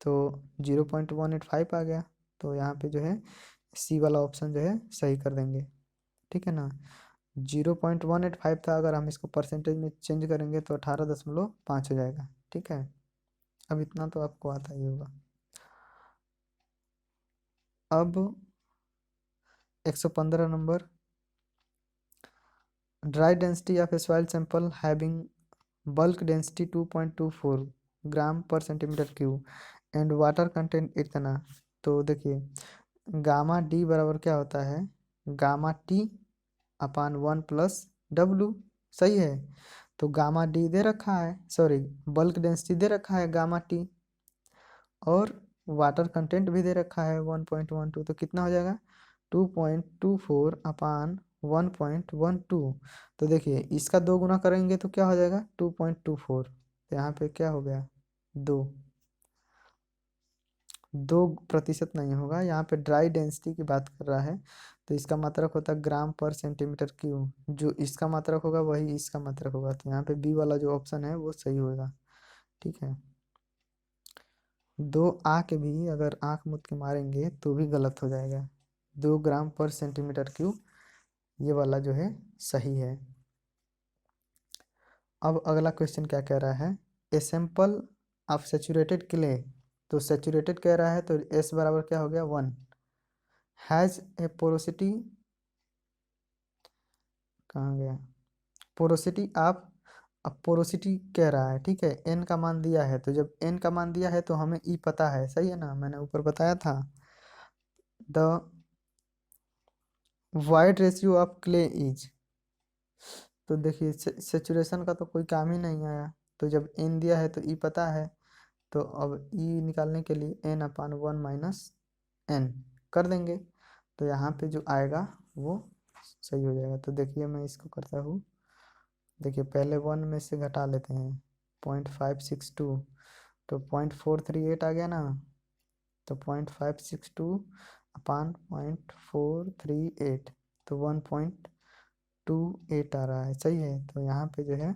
तो 0.185 आ गया। तो यहाँ पे जो है सी वाला ऑप्शन जो है सही कर देंगे, ठीक है ना। 0.185 था, अगर हम इसको परसेंटेज में चेंज करेंगे तो 18.5 हो जाएगा, ठीक है। अब इतना तो आपको आता ही होगा। अब 115 number, dry density of a soil sample having bulk density 2.24 ग्राम पर centimetre cube and water content इतना। तो देखिए गामा डी बराबर क्या होता है, गामा टी अपान 1 + W, सही है। तो गामा डी दे रखा है, सॉरी बल्क डेंसिटी दे रखा है गामा टी, और वाटर कंटेंट भी दे रखा है 1.12, तो कितना हो जाएगा 2.24 अपान 1.12। तो देखिए इसका 2 गुना करेंगे तो क्या हो जाएगा 2.24, तो यहाँ पे क्या हो गया 2, 2% नहीं होगा, यहाँ पे ड्राई डेंसिटी की बात कर रहा है, तो इसका मात्रक होता है ग्राम पर सेंटीमीटर क्यूब, जो इसका मात्रक होगा वही इसका मात्रक होगा, तो यहाँ पे बी वाला जो ऑप्शन है वो सही होगा, ठीक है। दो आ के भी अगर आंख मूंद के मारेंगे तो भी गलत हो जाएगा, 2 ग्राम पर सेंटीमीटर क्यूब ये वाला जो है सही है। अब अगला क्वेश्चन क्या कह रहा है, a sample of saturated clay, तो सेचुरेटेड कह रहा है तो एस बराबर क्या हो गया 1, हैज़ ए पोरोसिटी, कहाँ गया, पोरोसिटी आप, अब पोरोसिटी कह रहा है, ठीक है, एन का मान दिया है, तो जब एन का मान दिया है तो हमें ई पता है, सही है ना, मैंने ऊपर बताया था। The void ratio of clay is, तो देखिए सेचुरेशन का तो कोई काम ही नहीं आया, तो जब एन दिया है तो ई पता है, तो अब ई निकालने के लिए n/1 - n कर देंगे, तो यहाँ पे जो आएगा वो सही हो जाएगा। तो देखिए मैं इसको करता हूँ, देखिए पहले 1 में से घटा लेते हैं 0.562, तो 0.438 आ गया ना, तो 0.562 अपान 0.438, तो 1.28 आ रहा है, सही है। तो यहाँ पे जो है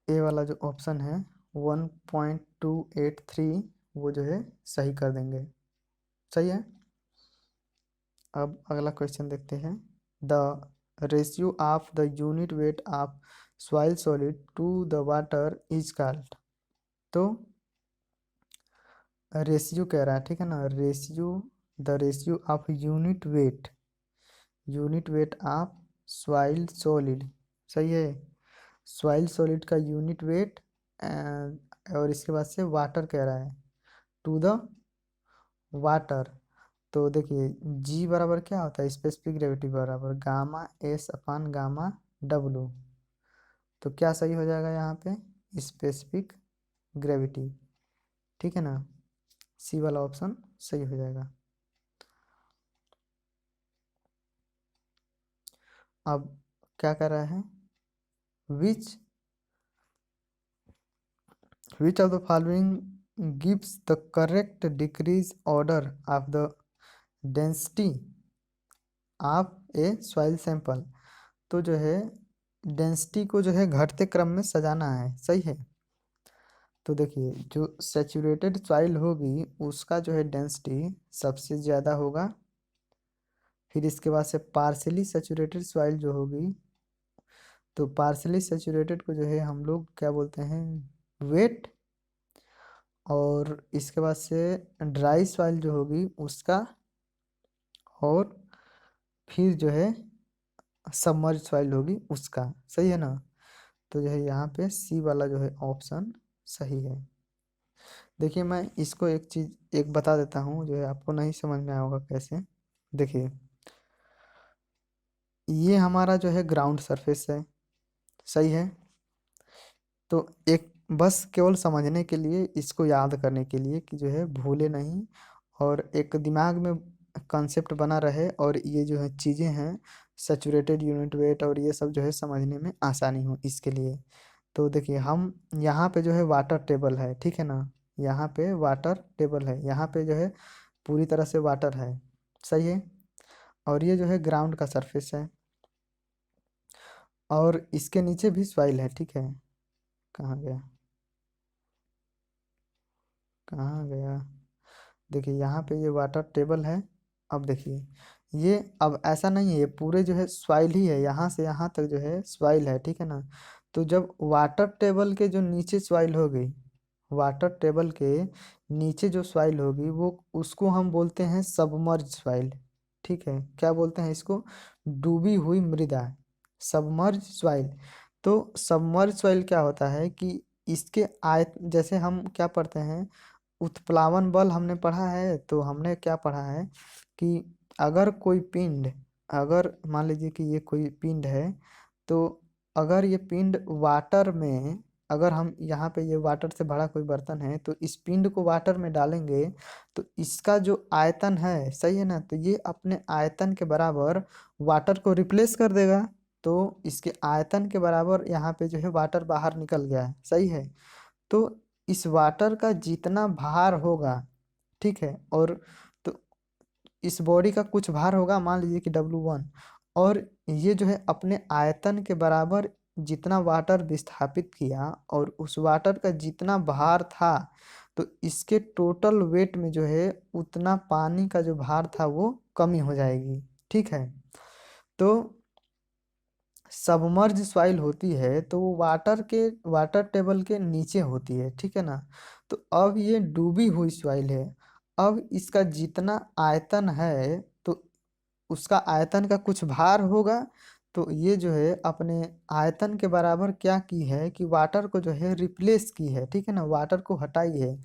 ए वाला जो ऑप्शन है 1.283 वो जो है सही कर देंगे, सही है। अब अगला क्वेश्चन देखते हैं, the ratio of the unit weight of soil solid to the water is called. तो रेशियो कह रहा है, ठीक है ना, ratio, the ratio of unit weight of soil solid, सही है, सॉइल सॉलिड का यूनिट वेट, और इसके बाद से वाटर कह रहा है, टू द वाटर। तो देखिए जी बराबर क्या होता है, स्पेसिफिक ग्रेविटी बराबर गामा एस अपान गामा डब्लू, तो क्या सही हो जाएगा यहाँ पे स्पेसिफिक ग्रेविटी, ठीक है ना, सी वाला ऑप्शन सही हो जाएगा। अब क्या कर रहा है, which of the following gives the correct decrease order of the density of a soil sample. तो जो है डेंसिटी को जो है घटते क्रम में सजाना है, सही है। तो देखिए जो सैचुरेटेड सॉइल होगी उसका जो है डेंसिटी सबसे ज़्यादा होगा। फिर इसके बाद से पार्शियली सैचुरेटेड सॉइल जो होगी, तो पार्शियली सैचुरेटेड को जो है हम लोग क्या बोलते हैं, वेट। और इसके बाद से ड्राई सॉइल जो होगी उसका, और फिर जो है सबमर्ज सॉइल होगी उसका, सही है ना। तो जो है यहाँ पे सी वाला जो है ऑप्शन सही है। देखिए मैं इसको एक चीज़ एक बता देता हूँ, जो है आपको नहीं समझ में आया होगा कैसे। देखिए ये हमारा जो है ग्राउंड सरफेस है, सही है। तो एक बस केवल समझने के लिए, इसको याद करने के लिए कि जो है भूले नहीं, और एक दिमाग में कंसेप्ट बना रहे, और ये जो है चीज़ें हैं सैचुरेटेड यूनिट वेट और ये सब जो है समझने में आसानी हो इसके लिए। तो देखिए हम यहाँ पे जो है वाटर टेबल है, ठीक है ना। यहाँ पे वाटर टेबल है, यहाँ पे जो है पूरी तरह से वाटर है, सही है। और ये जो है ग्राउंड का सरफेस है, और इसके नीचे भी सॉइल है, ठीक है। कहाँ गया, कहाँ गया, देखिए यहाँ पे ये वाटर टेबल है। अब देखिए ये, अब ऐसा नहीं है, ये पूरे जो है सॉइल ही है, यहाँ से यहाँ तक जो है सॉइल है, ठीक है ना। तो जब वाटर टेबल के जो नीचे सॉइल होगी, वाटर टेबल के नीचे जो सॉइल होगी वो, उसको हम बोलते हैं सबमर्ज सॉइल, ठीक है। क्या बोलते हैं इसको, डूबी हुई मृदा, सबमर्ज सॉइल। तो सबमर्ज सॉइल क्या होता है कि इसके आयत, जैसे हम क्या पढ़ते हैं, उत्प्लावन बल हमने पढ़ा है। तो हमने क्या पढ़ा है कि अगर कोई पिंड, अगर मान लीजिए कि ये कोई पिंड है, तो अगर ये पिंड वाटर में, अगर हम यहाँ पे ये वाटर से भरा कोई बर्तन है, तो इस पिंड को वाटर में डालेंगे तो इसका जो आयतन है, सही है ना, तो ये अपने आयतन के बराबर वाटर को रिप्लेस कर देगा। तो इसके आयतन के बराबर यहाँ पे जो है वाटर बाहर निकल गया है, सही है। तो इस वाटर का जितना भार होगा, ठीक है, और तो इस बॉडी का कुछ भार होगा, मान लीजिए कि W1, और ये जो है अपने आयतन के बराबर जितना वाटर विस्थापित किया, और उस वाटर का जितना भार था, तो इसके टोटल वेट में जो है उतना पानी का जो भार था वो कमी हो जाएगी, ठीक है। तो सबमर्ज सॉइल होती है तो वो वाटर टेबल के नीचे होती है, ठीक है ना। तो अब ये डूबी हुई सॉइल है। अब इसका जितना आयतन है, तो उसका आयतन का कुछ भार होगा। तो ये जो है अपने आयतन के बराबर क्या की है कि वाटर को जो है रिप्लेस की है, ठीक है ना, वाटर को हटाई है।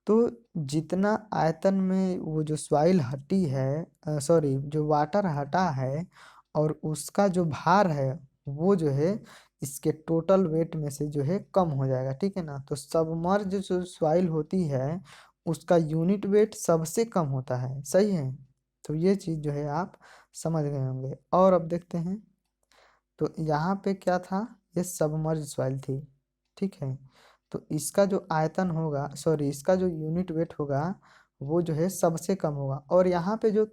तो जितना आयतन में वो जो सॉइल हटी है, सॉरी जो वाटर हटा है, और उसका जो भार है वो जो है इसके टोटल वेट में से जो है कम हो जाएगा, ठीक है ना। तो सबमर्ज जो सॉइल होती है उसका यूनिट वेट सबसे कम होता है, सही है। तो ये चीज़ जो है आप समझ गए होंगे। और अब देखते हैं, तो यहाँ पे क्या था, ये सबमर्ज सॉइल थी, ठीक है। तो इसका जो आयतन होगा, सॉरी इसका जो यूनिट वेट होगा वो जो है सबसे कम होगा। और यहाँ पे जो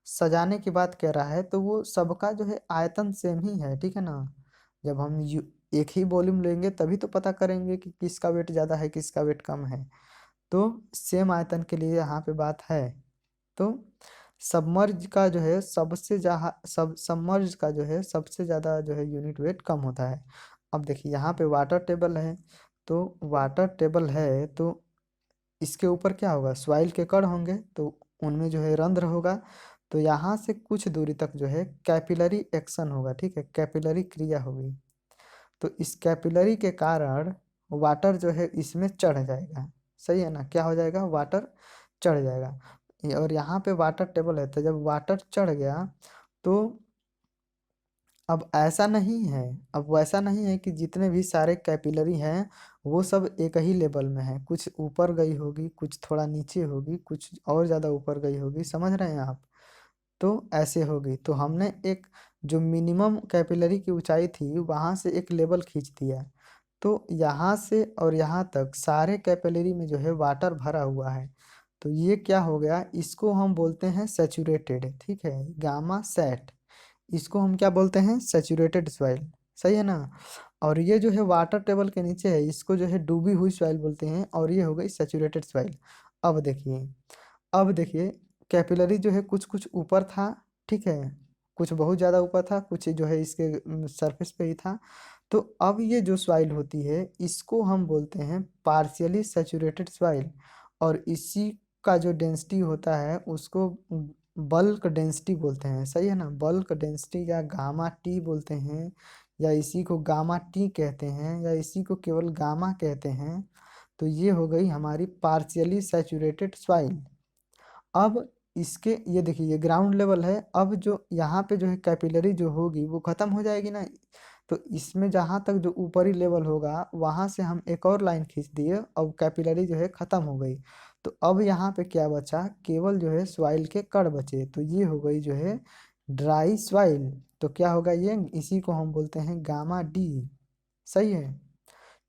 सजाने की बात कह रहा है, तो वो सबका जो है आयतन सेम ही है, ठीक है ना। जब हम एक ही वॉल्यूम लेंगे तभी तो पता करेंगे कि किसका वेट ज़्यादा है किसका वेट कम है। तो सेम आयतन के लिए यहाँ पे बात है। तो सबमर्ज का जो है सबमर्ज का जो है सबसे ज़्यादा जो है यूनिट वेट कम होता है। अब देखिए यहाँ पे वाटर टेबल है, तो वाटर टेबल है तो इसके ऊपर क्या होगा, सॉइल के कण होंगे, तो उनमें जो है रंध्र होगा। तो यहाँ से कुछ दूरी तक जो है कैपिलरी एक्शन होगा, ठीक है, कैपिलरी क्रिया होगी। तो इस कैपिलरी के कारण वाटर जो है इसमें चढ़ जाएगा, सही है ना। क्या हो जाएगा, वाटर चढ़ जाएगा। और यहाँ पे वाटर टेबल है, तो जब वाटर चढ़ गया, तो अब ऐसा नहीं है, अब वैसा नहीं है कि जितने भी सारे कैपिलरी हैं वो सब एक ही लेवल में है, कुछ ऊपर गई होगी, कुछ थोड़ा नीचे होगी, कुछ और ज़्यादा ऊपर गई होगी, समझ रहे हैं आप। तो ऐसे होगी, तो हमने एक जो मिनिमम कैपिलरी की ऊंचाई थी वहाँ से एक लेवल खींच दिया। तो यहाँ से और यहाँ तक सारे कैपिलरी में जो है वाटर भरा हुआ है। तो ये क्या हो गया, इसको हम बोलते हैं सैचुरेटेड, ठीक है, गामा सैट। इसको हम क्या बोलते हैं, सैचुरेटेड सॉइल, सही है ना। और ये जो है वाटर टेबल के नीचे है, इसको जो है डूबी हुई सॉइल बोलते हैं, और ये हो गई सैचुरेटेड सॉइल। अब देखिए कैपिलरी जो है कुछ कुछ ऊपर था, ठीक है, कुछ बहुत ज़्यादा ऊपर था, कुछ जो है इसके सरफेस पे ही था। तो अब ये जो सॉइल होती है इसको हम बोलते हैं पार्शियली सैचुरेटेड सॉइल। और इसी का जो डेंसिटी होता है उसको बल्क डेंसिटी बोलते हैं, सही है ना, बल्क डेंसिटी या गामा टी बोलते हैं, या इसी को गामा टी कहते हैं, या इसी को केवल गामा कहते हैं। तो ये हो गई हमारी पार्शियली सैचुरेटेड सॉइल। अब इसके ये देखिए ये ग्राउंड लेवल है, अब जो यहाँ पे जो है कैपिलरी जो होगी वो ख़त्म हो जाएगी ना। तो इसमें जहाँ तक जो ऊपरी लेवल होगा वहाँ से हम एक और लाइन खींच दिए, अब कैपिलरी जो है ख़त्म हो गई। तो अब यहाँ पे क्या बचा, केवल जो है सॉइल के कण बचे, तो ये हो गई जो है ड्राई सॉइल। तो क्या होगा ये, इसी को हम बोलते हैं गामा डी, सही है,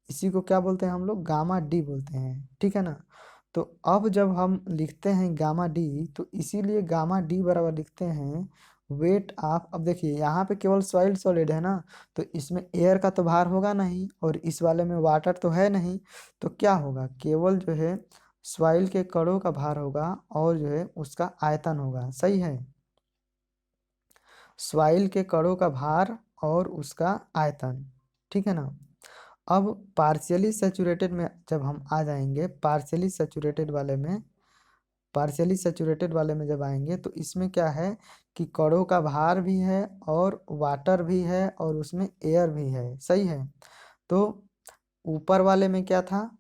इसी को क्या बोलते हैं हम लोग, गामा डी बोलते हैं, ठीक है ना। तो अब जब हम लिखते हैं गामा डी, तो इसीलिए गामा डी बराबर लिखते हैं वेट ऑफ, अब देखिए यहाँ पे केवल सॉइल सॉलिड है ना, तो इसमें एयर का तो भार होगा नहीं, और इस वाले में वाटर तो है नहीं। तो क्या होगा, केवल जो है सॉइल के कणों का भार होगा और जो है उसका आयतन होगा, सही है, सॉइल के कणों का भार और उसका आयतन, ठीक है ना। अब पार्शियली सैचुरेटेड में जब हम आ जाएंगे, पार्शियली सैचुरेटेड वाले में जब आएंगे तो इसमें क्या है कि कणों का भार भी है और वाटर भी है और उसमें एयर भी है, सही है। तो ऊपर वाले में क्या था,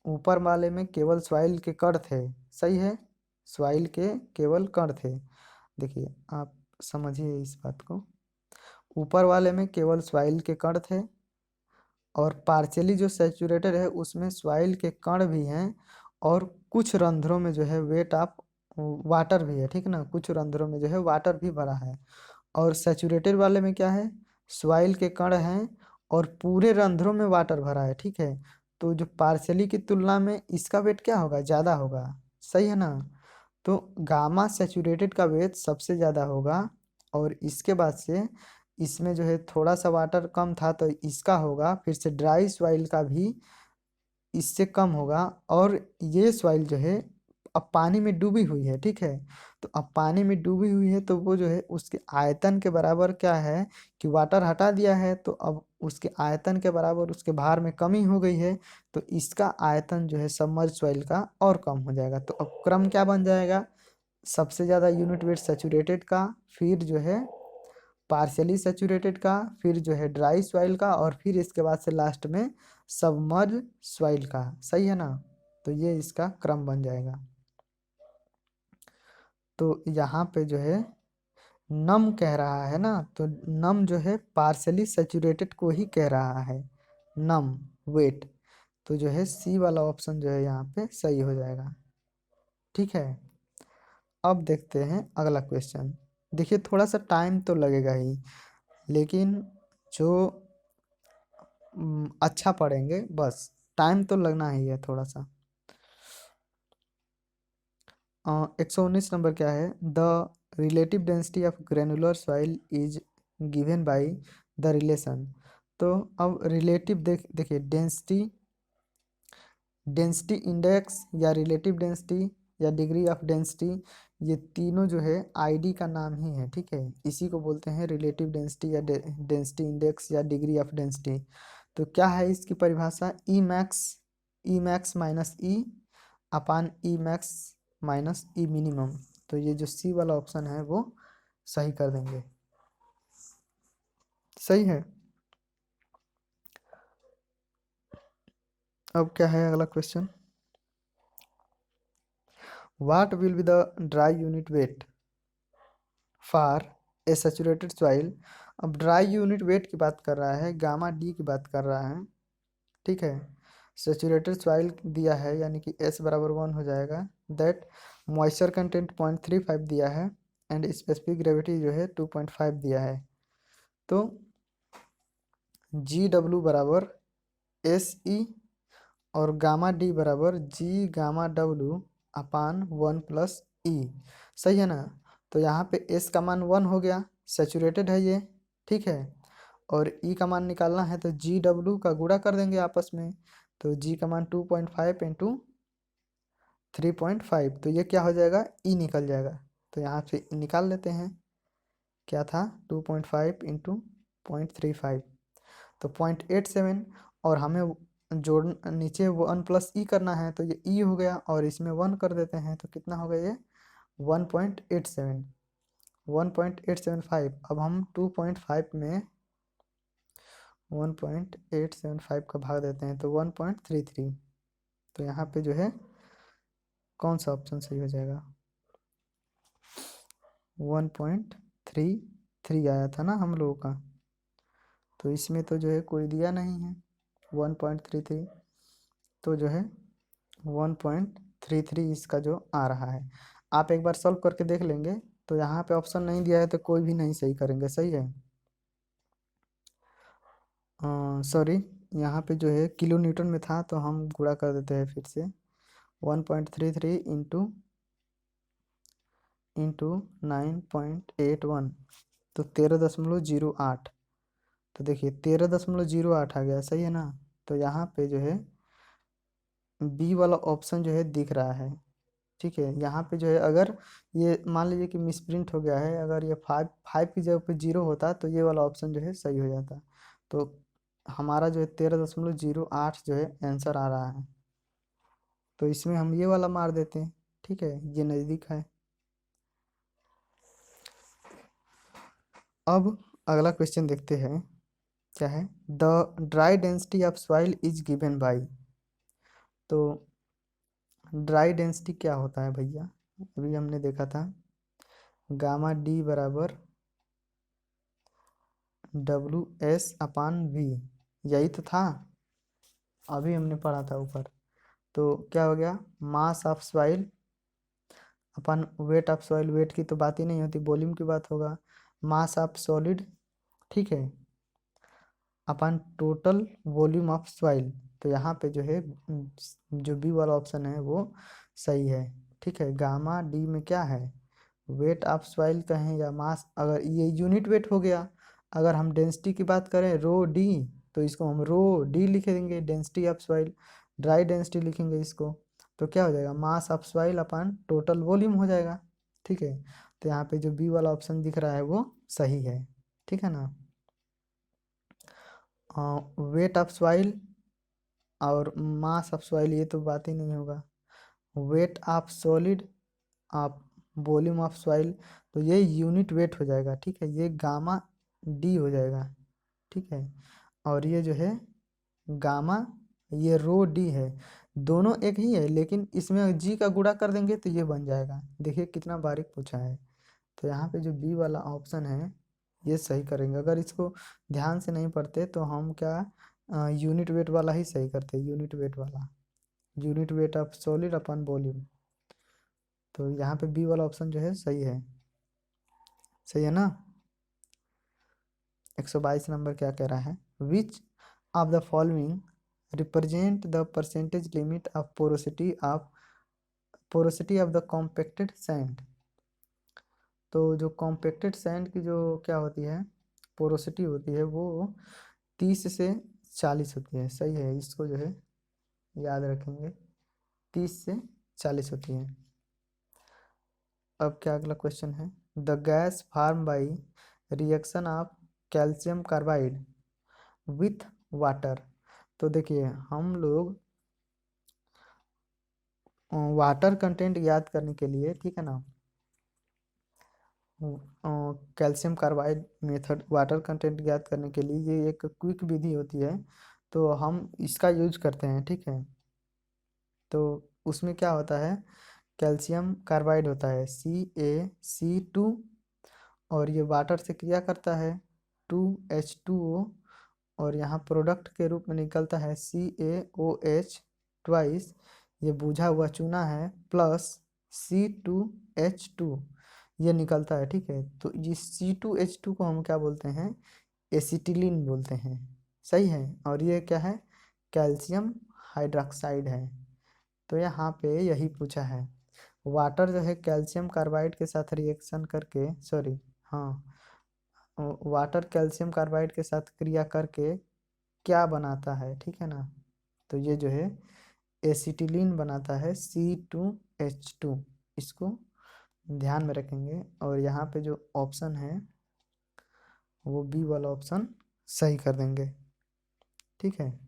ऊपर वाले में केवल सॉइल के कण थे, सही है, सॉइल के केवल कण थे। देखिए आप समझिए इस बात को, ऊपर वाले में केवल सॉइल के कण थे, और पार्शियली जो सैचुरेटेड है उसमें सॉइल के कण भी हैं, और कुछ रंध्रों में जो है वेट ऑफ वाटर भी है, ठीक ना, कुछ रंध्रों में जो है वाटर भी भरा है। और सैचुरेटेड वाले में क्या है, सॉइल के कण हैं और पूरे रंध्रों में वाटर भरा है, ठीक है। तो जो पार्शियली की तुलना में इसका वेट क्या होगा, ज़्यादा होगा, सही है ना। तो गामा सैचुरेटेड का वेट सबसे ज़्यादा होगा, और इसके बाद से इसमें जो है थोड़ा सा वाटर कम था तो इसका होगा, फिर से ड्राई सॉइल का भी इससे कम होगा। और ये सॉइल जो है अब पानी में डूबी हुई है, ठीक है। तो अब पानी में डूबी हुई है तो वो जो है उसके आयतन के बराबर क्या है कि वाटर हटा दिया है, तो अब उसके आयतन के बराबर उसके भार में कमी हो गई है। तो इसका आयतन जो है सबमर्ज सॉइल का और कम हो जाएगा। तो अब क्रम क्या बन जाएगा, सबसे ज़्यादा यूनिट वेट सैचुरेटेड का, फिर जो है पार्शियली सैचुरेटेड का, फिर जो है ड्राई सॉइल का, और फिर इसके बाद से लास्ट में सबमर्ज सॉइल का, सही है ना। तो ये इसका क्रम बन जाएगा। तो यहाँ पे जो है नम कह रहा है ना, तो नम जो है पार्शियली सैचुरेटेड को ही कह रहा है, नम वेट। तो जो है सी वाला ऑप्शन जो है यहाँ पे सही हो जाएगा, ठीक है। अब देखते हैं अगला क्वेश्चन। देखिए थोड़ा सा टाइम तो लगेगा ही, लेकिन जो अच्छा पढ़ेंगे बस, टाइम तो लगना ही है थोड़ा सा। 119 नंबर क्या है, the relative density of granular soil is given by the relation. तो अब रिलेटिव देखिए डेंसिटी, डेंसिटी इंडेक्स या रिलेटिव डेंसिटी या डिग्री ऑफ डेंसिटी, ये तीनों जो है आईडी का नाम ही है, ठीक है। इसी को बोलते हैं रिलेटिव डेंसिटी या डेंसिटी इंडेक्स या डिग्री ऑफ डेंसिटी। तो क्या है इसकी परिभाषा, ई मैक्स माइनस ई अपान ई मैक्स माइनस ई मिनिमम। तो ये जो सी वाला ऑप्शन है वो सही कर देंगे, सही है। अब क्या है अगला question, what will be the dry unit weight for a saturated soil. अब ड्राई यूनिट वेट की बात कर रहा है, गामा डी की बात कर रहा है, ठीक है। सैचुरेटेड सॉइल दिया है यानी कि एस बराबर 1 हो जाएगा, दैट मॉइस्चर कंटेंट 0.35 दिया है, एंड स्पेसिफिक ग्रेविटी जो है 2.5 दिया है। तो जी डब्ल्यू बराबर एस ई और गामा डी बराबर जी गामा डब्ल्यू अपान 1 + ई। सही है ना। तो यहाँ पे एस का मान 1 हो गया, सेचुरेटेड है ये, ठीक है। और ई का मान निकालना है तो जी डब्ल्यू का गुणा कर देंगे आपस में। तो जी का मान 2.5 इंटू 3.5, तो ये क्या हो जाएगा, ई निकल जाएगा। तो यहाँ से निकाल लेते हैं, क्या था 2.5 इंटू 0.35, तो 0.87। और हमें जोड़ नीचे 1 + ई करना है, तो ये ई हो गया और इसमें 1 कर देते हैं, तो कितना हो गया ये 1.87, 1.875। अब हम 2.5 में 1.875 का भाग देते हैं तो 1.33। तो यहाँ पे जो है कौन सा ऑप्शन सही हो जाएगा, 1.33 आया था ना हम लोगों का। तो इसमें तो जो है कोई दिया नहीं है 1.33, तो जो है 1.33 इसका जो आ रहा है। आप एक बार सॉल्व करके देख लेंगे। तो यहाँ पे ऑप्शन नहीं दिया है तो कोई भी नहीं सही करेंगे, सही है। सॉरी, यहाँ पे जो है किलो न्यूटन में था तो हम गुणा कर देते हैं फिर से। 1.33 इंटू 9.81, तो 13.08। तो देखिए 13.08 आ गया, सही है ना। तो यहाँ पे जो है बी वाला ऑप्शन जो है दिख रहा है, ठीक है। यहाँ पे जो है अगर ये मान लीजिए कि मिसप्रिंट हो गया है, अगर ये 5 की जगह पे 0 होता तो ये वाला ऑप्शन जो है सही हो जाता। तो हमारा जो है 13.08 जो है आंसर आ रहा है। तो इसमें हम ये वाला मार देते हैं, ठीक है, ये नज़दीक है। अब अगला क्वेश्चन देखते हैं, क्या है, the dry density of soil is given by. तो ड्राई डेंसिटी क्या होता है भैया, अभी हमने देखा था गामा डी बराबर WS/V, यही तो था, अभी हमने पढ़ा था ऊपर। तो क्या हो गया, mass of soil upon weight of soil, weight की तो बात ही नहीं होती, वॉल्यूम की बात होगा। मास ऑफ सॉलिड, ठीक है, अपन टोटल वॉल्यूम ऑफ सॉइल। तो यहाँ पे जो है जो बी वाला ऑप्शन है वो सही है, ठीक है। गामा डी में क्या है, वेट ऑफ सॉइल कहें या मास, अगर ये यूनिट वेट हो गया। अगर हम डेंसिटी की बात करें रो डी, तो इसको हम रो डी लिख देंगे, density of soil. Dry density लिखेंगे इसको, तो क्या हो जाएगा, मास of soil upon total volume हो जाएगा, ठीक है। तो यहाँ पे जो बी वाला ऑप्शन दिख रहा है वो सही है, ठीक है ना। वेट ऑफ सॉइल और मास ऑफ सॉइल ये तो बात ही नहीं होगा। वेट ऑफ सॉलिड आप वॉल्यूम ऑफ सॉइल, तो ये यूनिट वेट हो जाएगा, ठीक है, ये गामा डी हो जाएगा, ठीक है। और ये जो है गामा, ये रो डी है, दोनों एक ही है, लेकिन इसमें जी का गुणा कर देंगे तो ये बन जाएगा। देखिए कितना बारीक पूछा है। तो यहाँ पे जो बी वाला ऑप्शन है ये सही करेंगे। अगर इसको ध्यान से नहीं पढ़ते तो हम क्या यूनिट वेट वाला ही सही करते, यूनिट वेट वाला, unit weight of solid upon volume. तो यहाँ पे बी वाला ऑप्शन जो है सही है, सही है ना। 122 नंबर क्या कह रहा है, which of the following represent the percentage limit of porosity of the compacted sand. तो जो कॉम्पैक्टेड सैंड की जो क्या होती है पोरोसिटी होती है वो 30 से 40 होती है, सही है, इसको जो है याद रखेंगे, 30 से 40 होती है। अब क्या अगला क्वेश्चन है, the gas form by reaction of calcium carbide with water. तो देखिए हम लोग वाटर कंटेंट याद करने के लिए, ठीक है ना, calcium carbide method water content ज्ञात करने के लिए ये एक क्विक विधि होती है, तो हम इसका यूज करते हैं, ठीक है। तो उसमें क्या होता है, कैल्शियम कार्बाइड होता है CaC2, और ये वाटर से क्रिया करता है 2H2O, और यहाँ प्रोडक्ट के रूप में निकलता है CaOH ट्वाइस, ये बुझा हुआ चूना है, प्लस C2H2, ये निकलता है, ठीक है। तो ये C2H2 को हम क्या बोलते हैं, एसिटिलीन बोलते हैं, सही है। और ये क्या है, कैल्शियम हाइड्रोक्साइड है। तो यहाँ पे यही पूछा है, वाटर जो है कैल्शियम कार्बाइड के साथ रिएक्शन करके, सॉरी, हाँ, वाटर कैल्शियम कार्बाइड के साथ क्रिया करके क्या बनाता है, ठीक है ना। तो ये जो है एसिटिलीन बनाता है, C2H2, इसको ध्यान में रखेंगे। और यहाँ पे जो ऑप्शन है वो बी वाला ऑप्शन सही कर देंगे, ठीक है।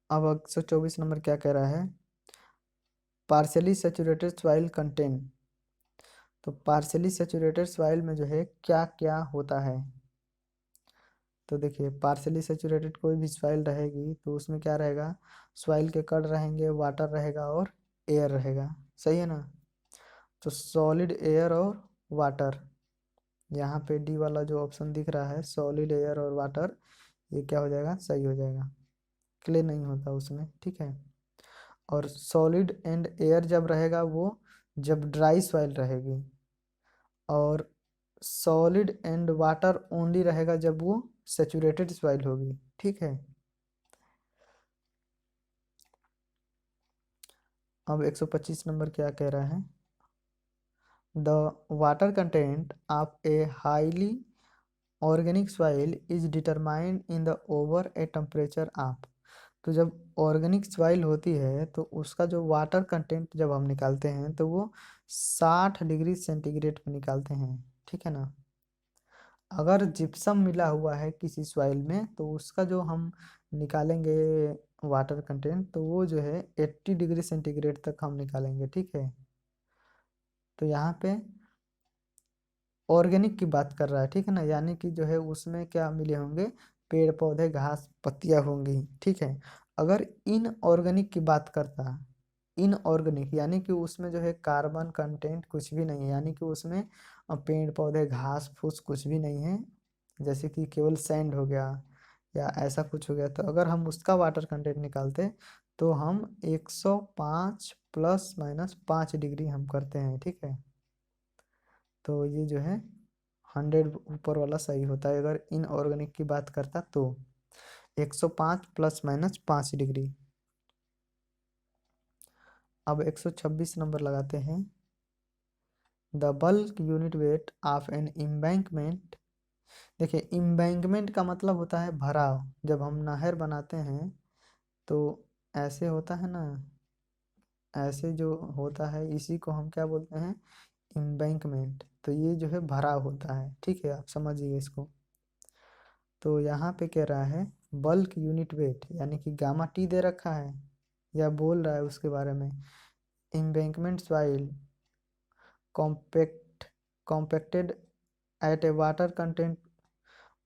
अब 124 नंबर क्या कह रहा है, पार्शियली सैचुरेटेड सॉइल कंटेन। तो पार्शियली सैचुरेटेड सॉइल में जो है क्या क्या होता है। तो देखिए, पार्शियली सैचुरेटेड कोई भी सॉइल रहेगी तो उसमें क्या रहेगा, सॉइल के कण रहेंगे, वाटर रहेगा और एयर रहेगा, सही है ना। तो सॉलिड एयर और वाटर, यहाँ पे डी वाला जो ऑप्शन दिख रहा है, सॉलिड एयर और वाटर, ये क्या हो जाएगा, सही हो जाएगा। क्ले नहीं होता उसमें, ठीक है। और सॉलिड एंड एयर जब रहेगा वो जब ड्राई सॉइल रहेगी, और सॉलिड एंड वाटर ओनली रहेगा जब वो सेचुरेटेड सॉइल होगी, ठीक है। अब 125 नंबर क्या कह रहा है, the water content of a highly organic soil is determined in the over a temperature of. तो जब ऑर्गेनिक सॉइल होती है तो उसका जो वाटर कंटेंट जब हम निकालते हैं तो वो 60 डिग्री सेंटीग्रेड पे निकालते हैं, ठीक है ना। अगर जिप्सम मिला हुआ है किसी सॉइल में तो उसका जो हम निकालेंगे वाटर कंटेंट, तो वो जो है 80 डिग्री सेंटीग्रेड तक हम निकालेंगे, ठीक है। तो यहाँ पे ऑर्गेनिक की बात कर रहा है, ठीक है ना, यानी कि जो है उसमें क्या मिले होंगे, पेड़ पौधे घास पत्तियां होंगी, ठीक है। अगर इनऑर्गेनिक की बात करता, इनऑर्गेनिक यानी कि उसमें जो है कार्बन कंटेंट कुछ भी नहीं है, यानी कि उसमें पेड़ पौधे घास फूस कुछ भी नहीं है, जैसे कि केवल सैंड हो गया या ऐसा कुछ हो गया, तो अगर हम उसका वाटर कंटेंट निकालते तो हम 105 प्लस माइनस 5 डिग्री हम करते हैं, ठीक है। तो ये जो है 100 ऊपर वाला सही होता है अगर इनऑर्गेनिक की बात करता तो, 105 प्लस माइनस 5 डिग्री। अब 126 नंबर लगाते हैं, the bulk unit weight of an embankment. देखिए, इम्बैंकमेंट का मतलब होता है भराव। जब हम नहर बनाते हैं तो ऐसे होता है ना, ऐसे जो होता है इसी को हम क्या बोलते हैं, इम्बैंकमेंट। तो ये जो है भराव होता है, ठीक है, आप समझिए इसको। तो यहाँ पे कह रहा है बल्क यूनिट वेट, यानी कि गामा टी दे रखा है या बोल रहा है उसके बारे में, embankment soil compact compacted at a water content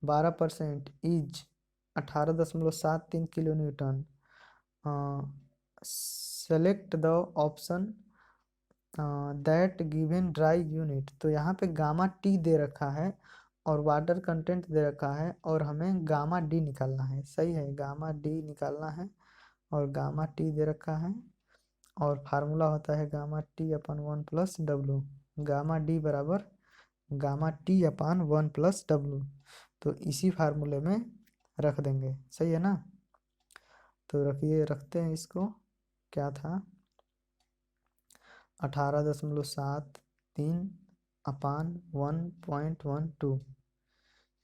12% is 18.73 kilo newton. Select the option that given dry unit. तो यहाँ पे गामा टी दे रखा है और वाटर कंटेंट दे रखा है और हमें गामा डी निकालना है, सही है, गामा डी निकालना है। और गामा टी दे रखा है और फार्मूला होता है गामा टी अपन 1+W, गामा डी बराबर गामा टी अपान 1+W। तो इसी फार्मूले में रख देंगे, सही है ना। तो रखिए, रखते हैं इसको, क्या था, 18.73 अपान 1.12,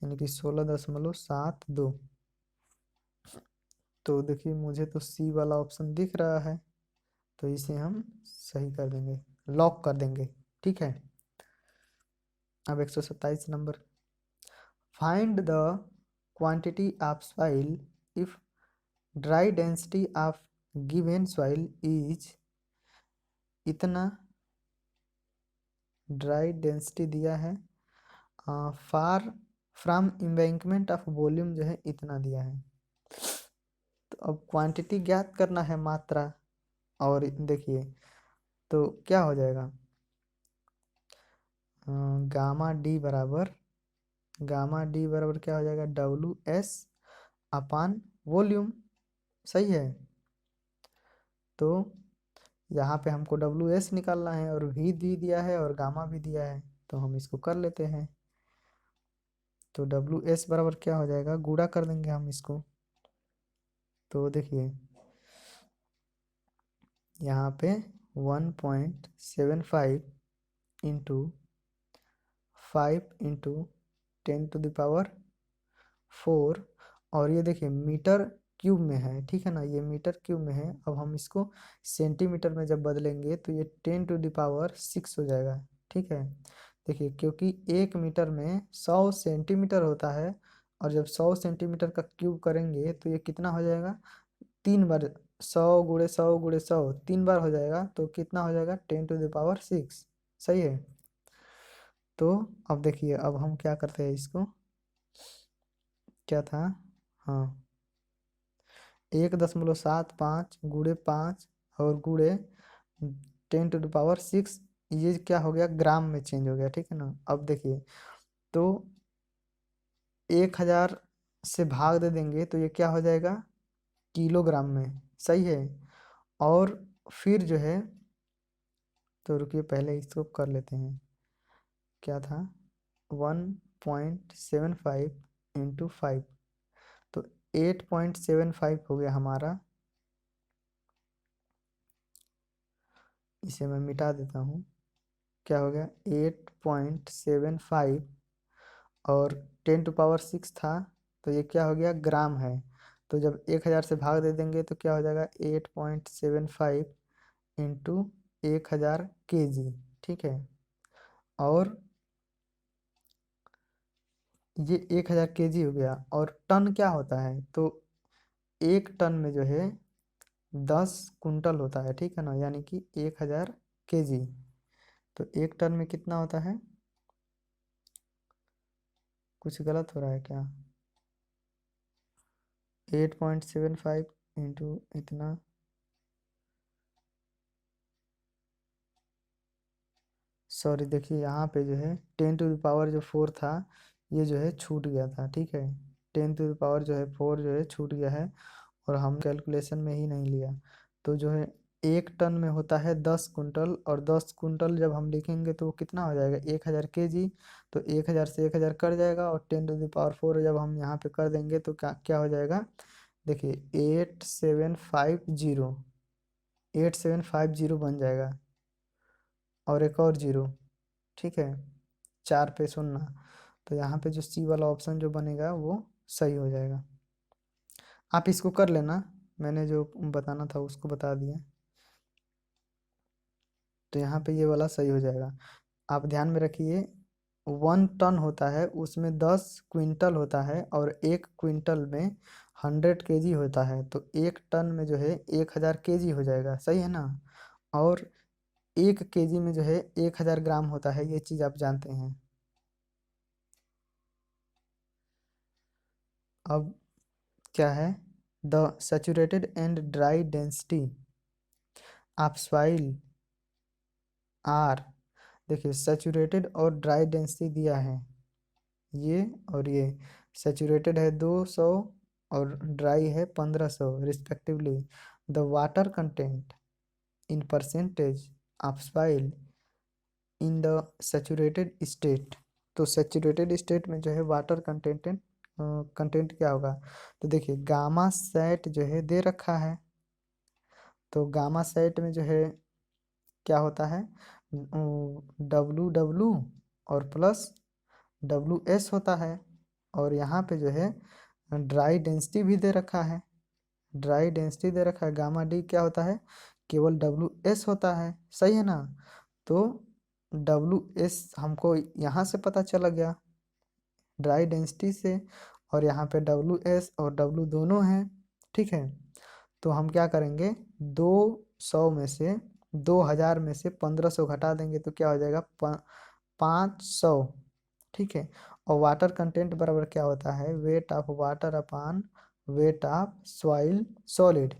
यानी कि 16.72। तो देखिए, मुझे तो सी वाला ऑप्शन दिख रहा है, तो इसे हम सही कर देंगे, लॉक कर देंगे, ठीक है। अब 127 number, find the quantity of soil if dry density of given soil is इतना, ड्राई डेंसिटी दिया है, far from embankment of volume जो है इतना दिया है। तो अब क्वांटिटी ज्ञात करना है, मात्रा। और देखिए, तो क्या हो जाएगा, गामा डी बराबर, गामा डी बराबर क्या हो जाएगा, WS अपान वॉल्यूम, सही है। तो यहाँ पे हमको डब्ल्यू एस निकालना है और वी दी दिया है और गामा भी दिया है, तो हम इसको कर लेते हैं। तो डब्ल्यू एस बराबर क्या हो जाएगा, गुणा कर देंगे हम इसको। तो देखिए यहाँ पे 1.75 इंटू 5 इंटू 10⁴ और ये देखिए मीटर क्यूब में है, ठीक है ना, ये मीटर क्यूब में है। अब हम इसको सेंटीमीटर में जब बदलेंगे तो ये 10⁶ हो जाएगा, ठीक है। देखिए क्योंकि 1 मीटर में 100 सेंटीमीटर होता है, और जब 100 सेंटीमीटर का क्यूब करेंगे तो ये कितना हो जाएगा, 3 बार, 100 × 100 × 100 3 बार हो जाएगा, तो कितना हो जाएगा 10⁶ सही है। तो अब देखिए अब हम क्या करते हैं इसको, क्या था, हाँ 1.75 गुणे 5 और गुणे 10⁶, ये क्या हो गया, ग्राम में चेंज हो गया, ठीक है ना। अब देखिए तो 1000 से भाग दे देंगे तो ये क्या हो जाएगा, किलोग्राम में, सही है। और फिर जो है, तो रुकिए पहले इसको कर लेते हैं, क्या था 1.75 इंटू 5, तो 8.75 हो गया हमारा। इसे मैं मिटा देता हूँ, क्या हो गया 8.75 और 10⁶ था, तो ये क्या हो गया, ग्राम है। तो जब 1000 से भाग दे देंगे तो क्या हो जाएगा 8.75 इंटू 1000 kg, ठीक है। और ये 1000 kg हो गया, और टन क्या होता है, तो 1 टन में जो है 10 कुंटल होता है, ठीक है ना, यानी कि 1000 kg। तो 1 टन में कितना होता है, कुछ गलत हो रहा है क्या, 8.75 इंटू इतना, सॉरी देखिए यहाँ पे जो है 10⁴ था, ये जो है छूट गया था, ठीक है। 10⁴ जो है 4 जो है छूट गया है, और हम कैलकुलेशन में ही नहीं लिया। तो जो है 1 टन में होता है 10 कुंटल, और 10 कुंटल जब हम लिखेंगे तो वो कितना हो जाएगा 1000 kg। तो 1000 से 1000 कट जाएगा, और 10⁴ जब हम यहाँ पे कर देंगे तो क्या क्या हो जाएगा, देखिए 8750, 8750 बन जाएगा, और एक और जीरो, ठीक है, 4 पे 0। तो यहाँ पे जो सी वाला ऑप्शन जो बनेगा वो सही हो जाएगा। आप इसको कर लेना, मैंने जो बताना था उसको बता दिया। तो यहाँ पे ये वाला सही हो जाएगा। आप ध्यान में रखिए, 1 टन होता है उसमें 10 क्विंटल होता है, और 1 क्विंटल में 100 kg होता है। तो 1 टन में जो है 1000 kg हो जाएगा, सही है ना। और 1 kg में जो है 1000 ग्राम होता है, ये चीज़ आप जानते हैं। अब क्या है, the saturated and dry density of soil are, देखिए सैचुरेटेड और ड्राई डेंसिटी दिया है, ये और ये सैचुरेटेड है 200 और ड्राई है 1500 respectively. The water content in percentage of soil in the saturated state. तो सैचुरेटेड स्टेट में जो है वाटर कंटेंट कंटेंट क्या होगा, तो देखिए गामा सेट जो है दे रखा है। तो गामा सेट में जो है क्या होता है, डब्लू और प्लस डब्लू एस होता है। और यहाँ पे जो है ड्राई डेंसिटी भी दे रखा है, ड्राई डेंसिटी दे रखा है, गामा डी क्या होता है, केवल डब्लू एस होता है, सही है ना। तो डब्लू एस हमको यहाँ से पता चला गया, ड्राई डेंसिटी से, और यहाँ पे डब्लू एस और डब्लू दोनों हैं, ठीक है। तो हम क्या करेंगे, 2000 में से 1500 घटा देंगे तो क्या हो जाएगा 500, ठीक है। और वाटर कंटेंट बराबर क्या होता है, weight of water upon wait of soil solid.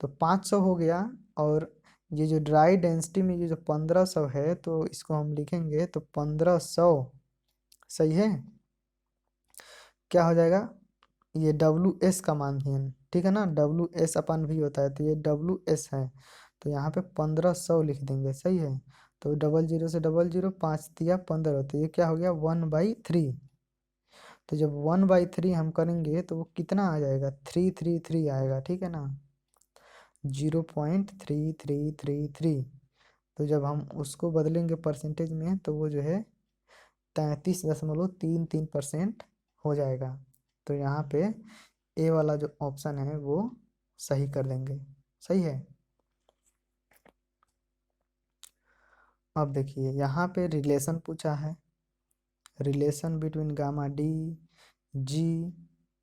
तो 500 हो गया, और ये जो ड्राई डेंसिटी में ये जो 1500 है, तो इसको हम लिखेंगे तो 1500, सही है। क्या हो जाएगा, ये डब्लू एस का मान है, ठीक है ना, डब्लू एस अपन भी होता है, तो ये डब्लू एस है। तो यहाँ पे 1500 लिख देंगे, सही है। तो 00 से 00, 5 दिया 15, तो ये क्या हो गया 1/3। तो जब 1/3 हम करेंगे तो वो कितना आ जाएगा, 333 आएगा, ठीक है ना, 0.3333। तो जब हम उसको बदलेंगे परसेंटेज में तो वो जो है 33.33% हो जाएगा। तो यहाँ पे ए वाला जो ऑप्शन है वो सही कर देंगे, सही है। अब देखिए यहाँ पे रिलेशन पूछा है, relation between gamma D G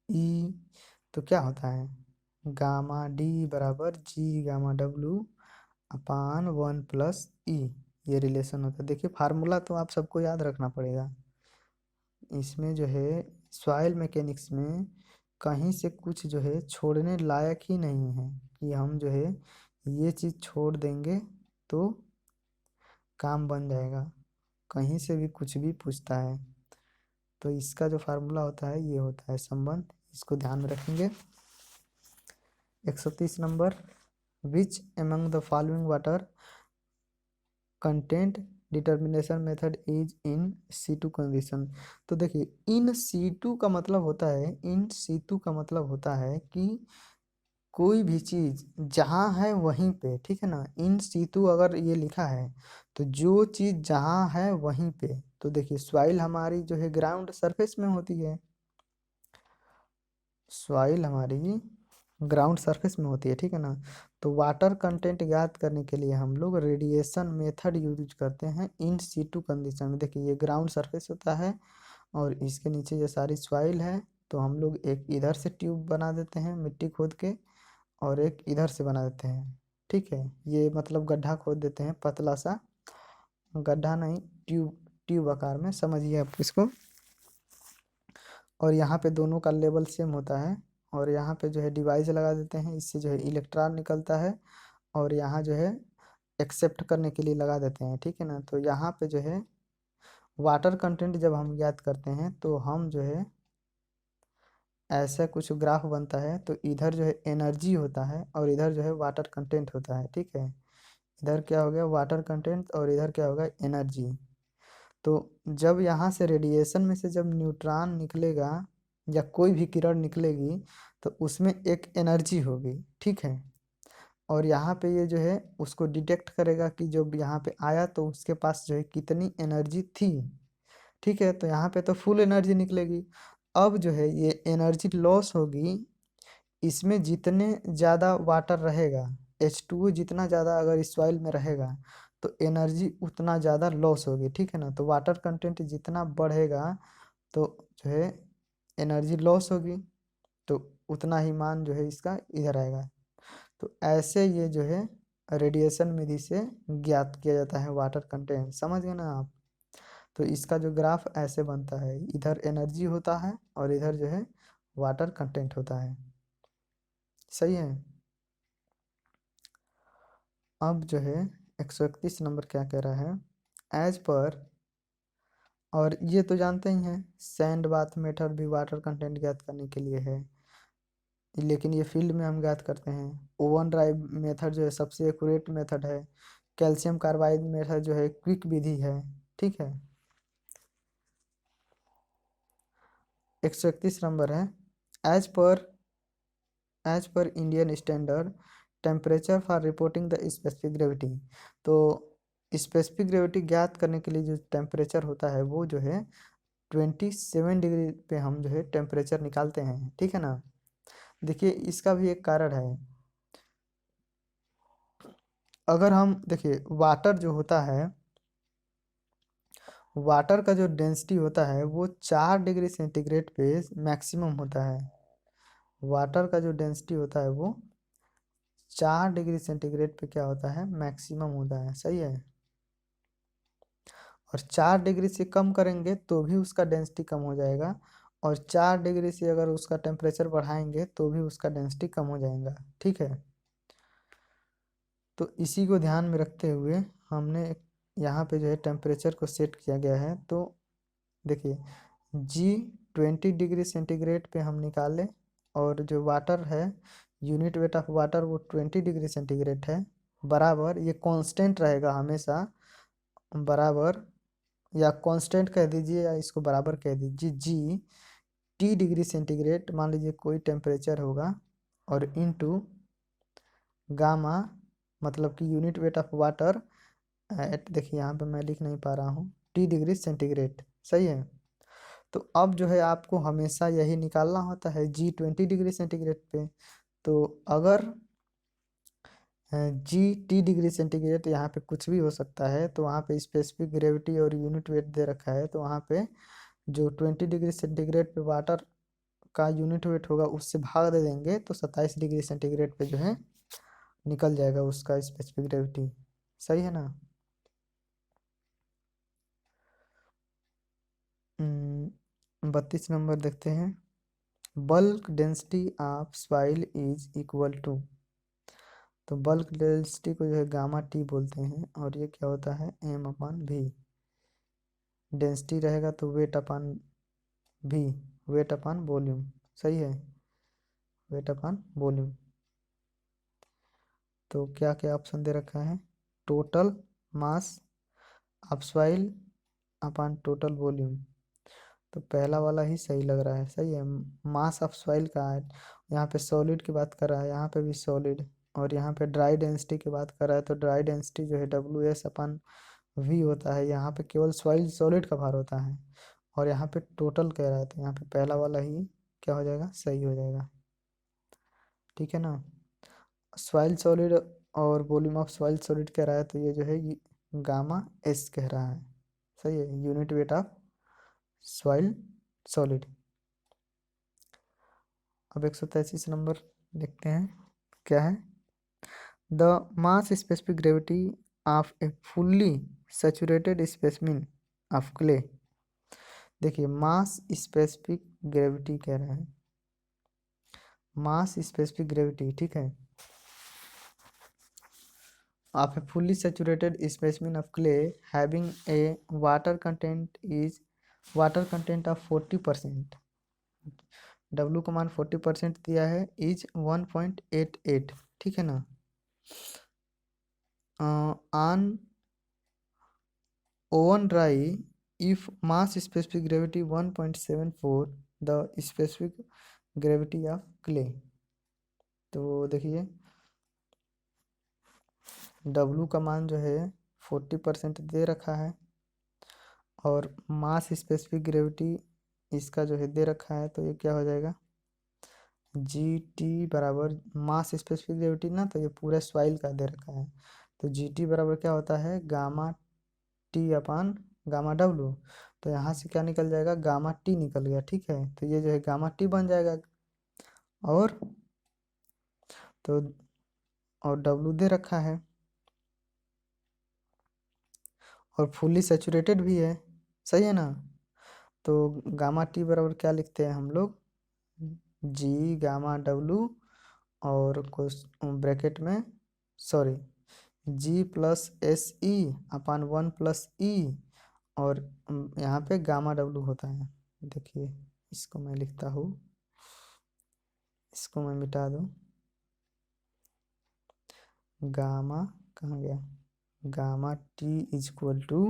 E. तो क्या होता है, गामा डी बराबर जी गामा डब्लू अपान 1 + ई, ये रिलेशन होता है। देखिए फार्मूला तो आप सबको याद रखना पड़ेगा। इसमें जो है सॉइल मैकेनिक्स में कहीं से कुछ जो है छोड़ने लायक ही नहीं है कि हम जो है ये चीज़ छोड़ देंगे तो काम बन जाएगा, कहीं से भी कुछ भी पूछता है। तो इसका जो फार्मूला होता है ये होता है संबंध, इसको ध्यान में रखेंगे। 130 number, which among the following water content determination method is in situ condition. तो देखिए इन सीटू का मतलब होता है, इन सीटू का मतलब होता है कि कोई भी चीज जहाँ है वहीं पे, ठीक है ना। इन सीतु अगर ये लिखा है तो जो चीज जहाँ है वहीं पे। तो देखिए सॉइल हमारी जो है ग्राउंड सरफेस में होती है, सॉइल हमारी ग्राउंड सरफेस में होती है, ठीक है ना। तो वाटर कंटेंट ज्ञात करने के लिए हम लोग रेडिएशन मेथड यूज करते हैं इन सीटू कंडीशन में। देखिए ये ग्राउंड सरफेस होता है और इसके नीचे ये सारी सॉइल है। तो हम लोग एक इधर से ट्यूब बना देते हैं मिट्टी खोद के और एक इधर से बना देते हैं, ठीक है। ये मतलब गड्ढा खोद देते हैं, पतला सा गड्ढा नहीं, ट्यूब, ट्यूब आकार में, समझिए आप इसको। और यहाँ पे दोनों का लेवल सेम होता है और यहाँ पे जो है डिवाइस लगा देते हैं, इससे जो है इलेक्ट्रॉन निकलता है और यहाँ जो है एक्सेप्ट करने के लिए लगा देते हैं, ठीक है ना। तो यहाँ पे जो है वाटर कंटेंट जब हम याद करते हैं तो हम जो है ऐसा कुछ ग्राफ बनता है। तो इधर जो है एनर्जी होता है और इधर जो है वाटर कंटेंट होता है, ठीक है। इधर क्या हो गया वाटर कंटेंट और इधर क्या होगा एनर्जी। तो जब यहाँ से रेडिएशन में से जब न्यूट्रॉन निकलेगा या कोई भी किरण निकलेगी तो उसमें एक एनर्जी होगी, ठीक है। और यहाँ पे ये जो है उसको डिटेक्ट करेगा कि जब यहाँ पे आया तो उसके पास जो है कितनी एनर्जी थी, ठीक है। तो यहाँ पे तो फुल एनर्जी निकलेगी। अब जो है ये एनर्जी लॉस होगी, इसमें जितने ज़्यादा वाटर रहेगा, H2O जितना ज़्यादा अगर इस सॉइल में रहेगा तो एनर्जी उतना ज़्यादा लॉस होगी, ठीक है ना। तो वाटर कंटेंट जितना बढ़ेगा तो जो है एनर्जी लॉस होगी, तो उतना ही मान जो है इसका इधर आएगा। तो ऐसे ये जो है रेडिएशन विधि से ज्ञात किया जाता है वाटर कंटेंट, समझ गए ना आप। तो इसका जो ग्राफ ऐसे बनता है, इधर एनर्जी होता है और इधर जो है वाटर कंटेंट होता है, सही है। अब जो है 131 नंबर क्या कह रहा है, एज पर, और ये तो जानते ही हैं सैंड बाथ मेथड भी वाटर कंटेंट ज्ञात करने के लिए है, लेकिन ये फील्ड में हम ज्ञात करते हैं। ओवन ड्राइव मेथड जो है सबसे एक्यूरेट मेथड है। कैल्शियम कार्बाइड मेथड जो है क्विक विधि है, ठीक है। 131 नंबर है, as per as per Indian standard temperature for reporting the specific gravity. तो स्पेसिफिक ग्रेविटी ज्ञात करने के लिए जो टेम्परेचर होता है वो जो है 27 डिग्री पे हम जो है टेम्परेचर निकालते हैं, ठीक है ना। देखिए इसका भी एक कारण है। अगर हम देखिए वाटर जो होता है, वाटर का जो डेंसिटी होता है वो 4 डिग्री सेंटीग्रेड पे मैक्सिमम होता है। वाटर का जो डेंसिटी होता है वो 4 डिग्री सेंटीग्रेड पे क्या होता है मैक्सिमम होता है, सही है। और 4 डिग्री से कम करेंगे तो भी उसका डेंसिटी कम हो जाएगा और 4 डिग्री से अगर उसका टेम्परेचर बढ़ाएंगे तो भी उसका डेंसिटी कम हो जाएगा, ठीक है। तो इसी को ध्यान में रखते हुए हमने यहाँ पे जो है टेम्परेचर को सेट किया गया है। तो देखिए जी 20 डिग्री सेंटीग्रेड पे हम निकाले, और जो वाटर है यूनिट वेट ऑफ वाटर वो 20 डिग्री सेंटीग्रेड है। बराबर, ये कांस्टेंट रहेगा हमेशा, बराबर या कांस्टेंट कह दीजिए या इसको बराबर कह दीजिए, जी टी डिग्री सेंटीग्रेड मान लीजिए कोई टेम्परेचर होगा, और इनटू गामा मतलब कि unit weight of water at, देखिए यहाँ पे मैं लिख नहीं पा रहा हूँ, टी डिग्री सेंटीग्रेड, सही है। तो अब जो है आपको हमेशा यही निकालना होता है जी 20 डिग्री सेंटीग्रेड पे। तो अगर जी टी डिग्री सेंटीग्रेड, यहाँ पे कुछ भी हो सकता है, तो वहाँ पे स्पेसिफिक ग्रेविटी और यूनिट वेट दे रखा है, तो वहाँ पे जो 20 डिग्री सेंटीग्रेड पे वाटर का यूनिट वेट होगा उससे भाग दे देंगे, तो 27 डिग्री सेंटीग्रेड पे जो है निकल जाएगा उसका स्पेसिफिक ग्रेविटी, सही है ना। 32 नंबर देखते हैं। Bulk density of soil is equal to, तो बल्क डेंसिटी को जो है गामा टी बोलते हैं, और ये क्या होता है एम अपान भी, डेंसिटी रहेगा तो वेट अपान भी, वेट अपान वॉल्यूम, सही है, वेट अपान वॉल्यूम। तो क्या क्या ऑप्शन दे रखा है, total mass of soil upon total volume, तो पहला वाला ही सही लग रहा है, सही है। मास ऑफ सॉइल का है, यहाँ पे सॉलिड की बात कर रहा है, यहाँ पे भी सॉलिड, और यहाँ पे ड्राई डेंसिटी की बात कर रहा है, तो ड्राई डेंसिटी जो है WS अपन V होता है, यहाँ पे केवल सॉइल सॉलिड का भार होता है, और यहाँ पे टोटल कह रहा है, तो यहाँ पे पहला वाला ही क्या हो जाएगा, सही हो जाएगा, ठीक है ना। सॉइल सॉलिड और वॉल्यूम ऑफ सॉइल सॉलिड कह रहा है, तो ये जो है गामा S कह रहा है, सही है, unit weight of soil solid. अब 133 नंबर देखते हैं, क्या है, the mass specific gravity of A fully saturated specimen of clay. देखिए मास स्पेसिफिक ग्रेविटी कह रहे हैं, मास स्पेसिफिक ग्रेविटी, ठीक है, of A fully saturated specimen of clay having a water content is, water content of 40%, W का मान 40% दिया है, इज 1.88, ठीक है ना। On oven dry if mass specific gravity 1.74 the specific gravity of clay। तो देखिए W का मान जो है 40% दे रखा है, और मास स्पेसिफिक ग्रेविटी इसका जो है दे रखा है, तो ये क्या हो जाएगा, जी टी बराबर मास स्पेसिफिक ग्रेविटी ना, तो ये पूरा सॉइल का दे रखा है, तो जी टी बराबर क्या होता है gamma T upon gamma W। तो यहाँ से क्या निकल जाएगा, गामा टी निकल गया, ठीक है, तो ये जो है गामा टी बन जाएगा, और तो और W दे रखा है, और फुल्ली सैचुरेटेड भी है, सही है ना। तो गामा टी बराबर क्या लिखते हैं हम लोग, जी गामा W, और कुछ ब्रैकेट में, सॉरी, जी प्लस SE अपान 1+E, और यहाँ पे गामा W होता है। देखिए इसको मैं लिखता हूँ, इसको मैं मिटा दूँ, गामा कहाँ गया, gamma t is equal two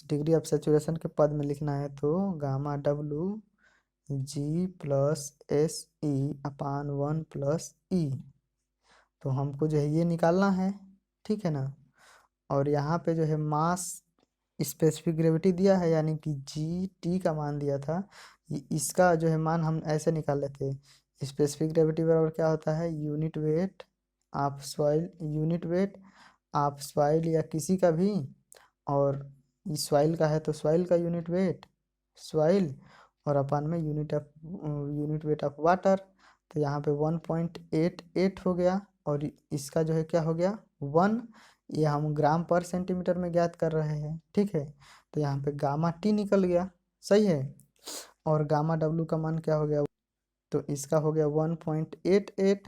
degree of saturation के पद में लिखना है, तो गामा W G+SE अपान 1+E, तो हमको जो है ये निकालना है, ठीक है ना। और यहाँ पे जो है मास स्पेसिफिक ग्रेविटी दिया है, यानी कि जी टी का मान दिया था, इसका जो है मान हम ऐसे निकाल लेते हैं, स्पेसिफिक ग्रेविटी बराबर क्या होता है unit weight of soil, unit weight of soil या किसी का भी, और इस सॉइल का है तो सॉइल का यूनिट वेट सॉइल, और अपान में यूनिट वेट ऑफ वाटर, तो यहाँ पे 1.88 हो गया, और इसका जो है क्या हो गया 1, ये हम ग्राम पर सेंटीमीटर में ज्ञात कर रहे हैं, ठीक है, तो यहाँ पे गामा टी निकल गया, सही है, और गामा W का मान क्या हो गया, तो इसका हो गया 1.88,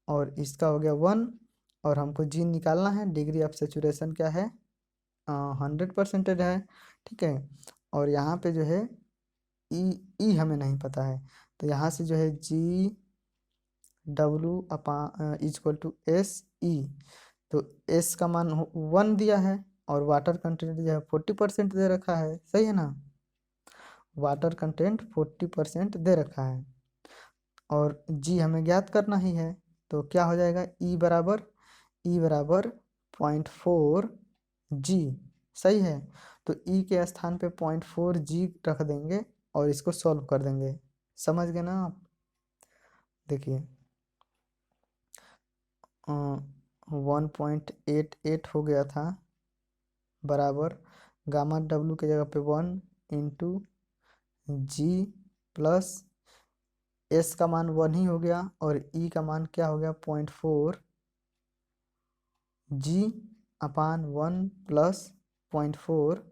और इसका हो गया 1, और हमको जी निकालना है, डिग्री ऑफ सेचुरेशन क्या है 100% है, ठीक है, और यहाँ पे जो है ई हमें नहीं पता है, तो यहाँ से जो है जी W अपा इक्वल टू SE, तो एस का मान 1 दिया है और वाटर कंटेंट जो है 40% दे रखा है, सही है ना। वाटर कंटेंट 40% दे रखा है और जी हमें ज्ञात करना ही है। तो क्या हो जाएगा, ई बराबर 0.4 जी, सही है। तो ई के स्थान पे 0.4 जी रख देंगे और इसको सॉल्व कर देंगे। समझ गए ना आप। देखिए 1.88 हो गया था बराबर गामा डब्लू की जगह पे 1 × जी प्लस एस का मान 1 ही हो गया और ई का मान क्या हो गया 0.4 G/1 प्लस 0.4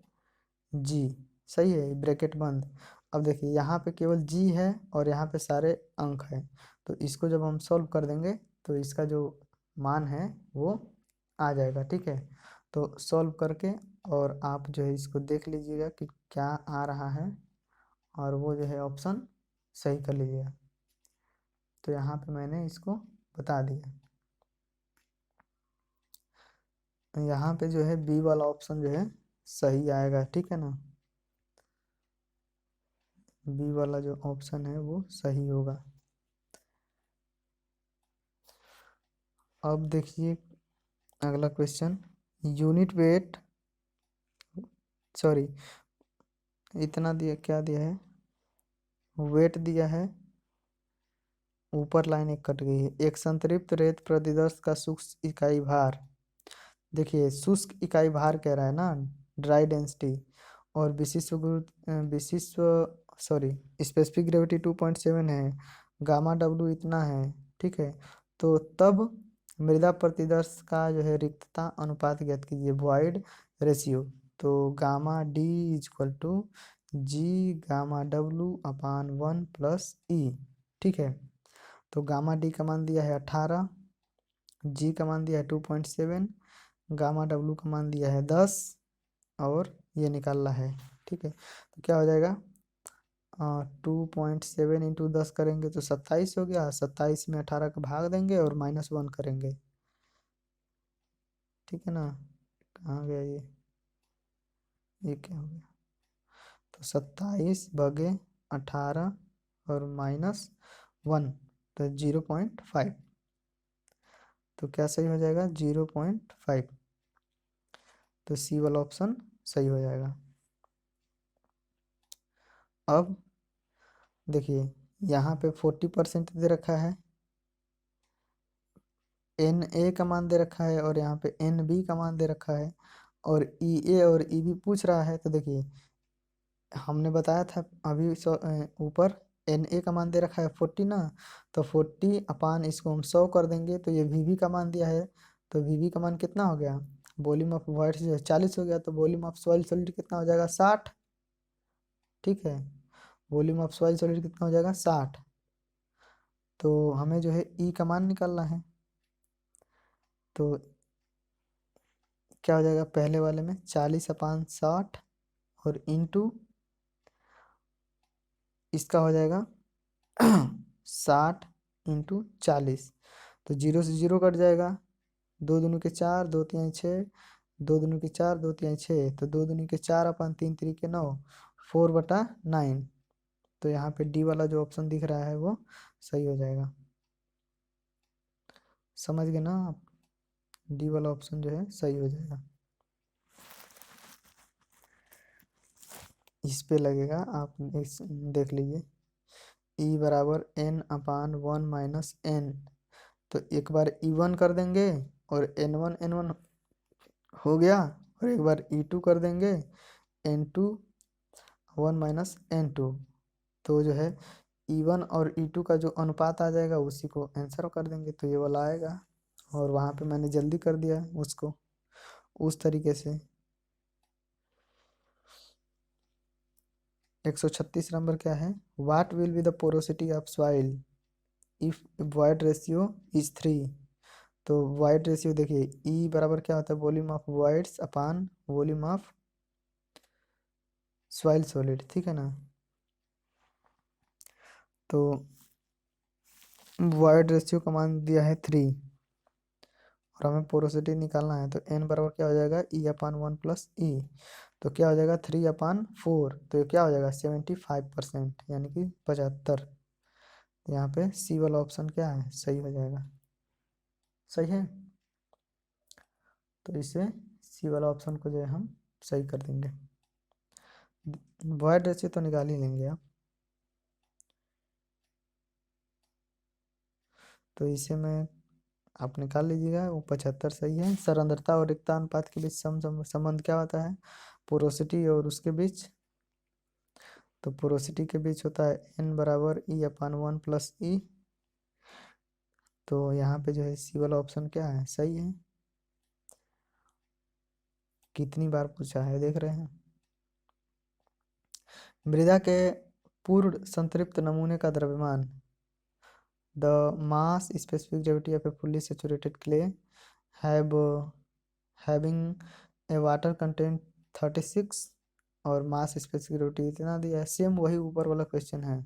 G, सही है, ब्रैकेट बंद। अब देखिए यहाँ पे केवल जी है और यहाँ पे सारे अंक हैं, तो इसको जब हम सॉल्व कर देंगे तो इसका जो मान है वो आ जाएगा, ठीक है। तो सॉल्व करके और आप जो है इसको देख लीजिएगा कि क्या आ रहा है और वो जो है ऑप्शन सही कर लीजिएगा। तो यहाँ पे मैंने इसको बता दिया। यहाँ पे जो है बी वाला ऑप्शन जो है सही आएगा, ठीक है ना। बी वाला जो ऑप्शन है वो सही होगा। अब देखिए अगला क्वेश्चन, यूनिट वेट, सॉरी इतना दिया, क्या दिया है, वेट दिया है, ऊपर लाइन एक कट गई है। एक संतृप्त रेत प्रतिदर्श का शुष्क इकाई भार, देखिए शुष्क इकाई भार कह रहा है ना, ड्राई डेंसिटी, और विशिष्ट विशिष्ट सॉरी स्पेसिफिक ग्रेविटी 2.7 है, गामा डब्ल्यू इतना है, ठीक है। तो तब मृदा प्रतिदर्श का जो है रिक्तता अनुपात ज्ञात कीजिए, वॉइड रेशियो। तो gamma D is equal to G gamma W upon 1 plus E, ठीक है। तो गामा डी का मान दिया है 18, जी का मान दिया है 2.7, गामा डब्ल्यू का मान दिया है 10 और ये निकालना है, ठीक है। तो क्या हो जाएगा, 2.7 × 10 करेंगे तो 27 हो गया, 27 में 18 का भाग देंगे और -1 करेंगे, ठीक है ना। कहाँ गया ये क्या हो गया, तो 27/18 और -1 तो 0.5, तो क्या सही हो जाएगा 0.5, तो सी वाला ऑप्शन सही हो जाएगा। अब देखिए यहाँ पे 40% दे रखा है, एन ए का मान दे रखा है और यहाँ पे एन बी का मान दे रखा है और ई ए और ई बी पूछ रहा है। तो देखिए हमने बताया था अभी ऊपर एन ए का मान दे रखा है 40 ना, तो 40 इसको हम 100 कर देंगे तो ये वी बी का मान दिया है, तो वी बी का मान कितना हो गया, वॉल्यूम ऑफ वाटर जो है 40 हो गया, तो वॉल्यूम ऑफ सॉइल सॉलिड कितना हो जाएगा 60, ठीक है। वॉल्यूम ऑफ सॉइल सॉलिड कितना हो जाएगा 60, तो हमें जो है ई का मान निकालना है। तो क्या हो जाएगा, पहले वाले में 40/60 और इंटू इसका हो जाएगा 60 × 40, तो 0 से 0 कट जाएगा, 2×4 2×3 6, 2×4 2×3 6, तो 2×4/3 × 9 4/9, तो यहाँ पे डी वाला जो ऑप्शन दिख रहा है वो सही हो जाएगा। समझ गए ना आप, डी वाला ऑप्शन जो है सही हो जाएगा। इस पे लगेगा, आप इस देख लीजिए, ई बराबर n/1 - n, तो एक बार E1 कर देंगे और N1 हो गया, और एक बार E2 कर देंगे, N2 तो जो है E1 और E2 का जो अनुपात आ जाएगा उसी को आंसर कर देंगे, तो ये वाला आएगा। और वहाँ पे मैंने जल्दी कर दिया उसको उस तरीके से। 136 नंबर क्या है, what will be the porosity of soil if void ratio is 3। तो वॉइड रेशियो देखिए ई बराबर क्या होता है, volume of voids upon volume of soil solid, ठीक है ना। तो वॉइड रेशियो का मान दिया है 3 और हमें पोरोसिटी निकालना है, तो n बराबर क्या हो जाएगा, E/1 + E। तो क्या हो जाएगा 3/4, तो ये क्या हो जाएगा 75%, यानी कि 75। तो यहाँ पे सी वाला ऑप्शन क्या है, सही हो जाएगा। सही है, तो इसे सी वाला ऑप्शन को जो है हम सही कर देंगे। वॉइड रेशियो तो निकाल ही लेंगे आप, तो इसे मैं आप निकाल लीजिएगा, वो 75 सही है। सरंध्रता और रिक्ता अनुपात के बीच संबंध क्या होता है, पोरोसिटी और उसके बीच, तो पोरोसिटी के बीच होता है n बराबर E/1 + E। तो यहाँ पे जो है सी वाला ऑप्शन क्या है, सही है। कितनी बार पूछा है देख रहे हैं। मृदा के पूर्ण संतृप्त नमूने का द्रव्यमान, the mass specific gravity of A fully saturated clay have having a water content 36 और मास स्पेसिफिक ग्रेविटी इतना दिया है। सेम वही ऊपर वाला क्वेश्चन है।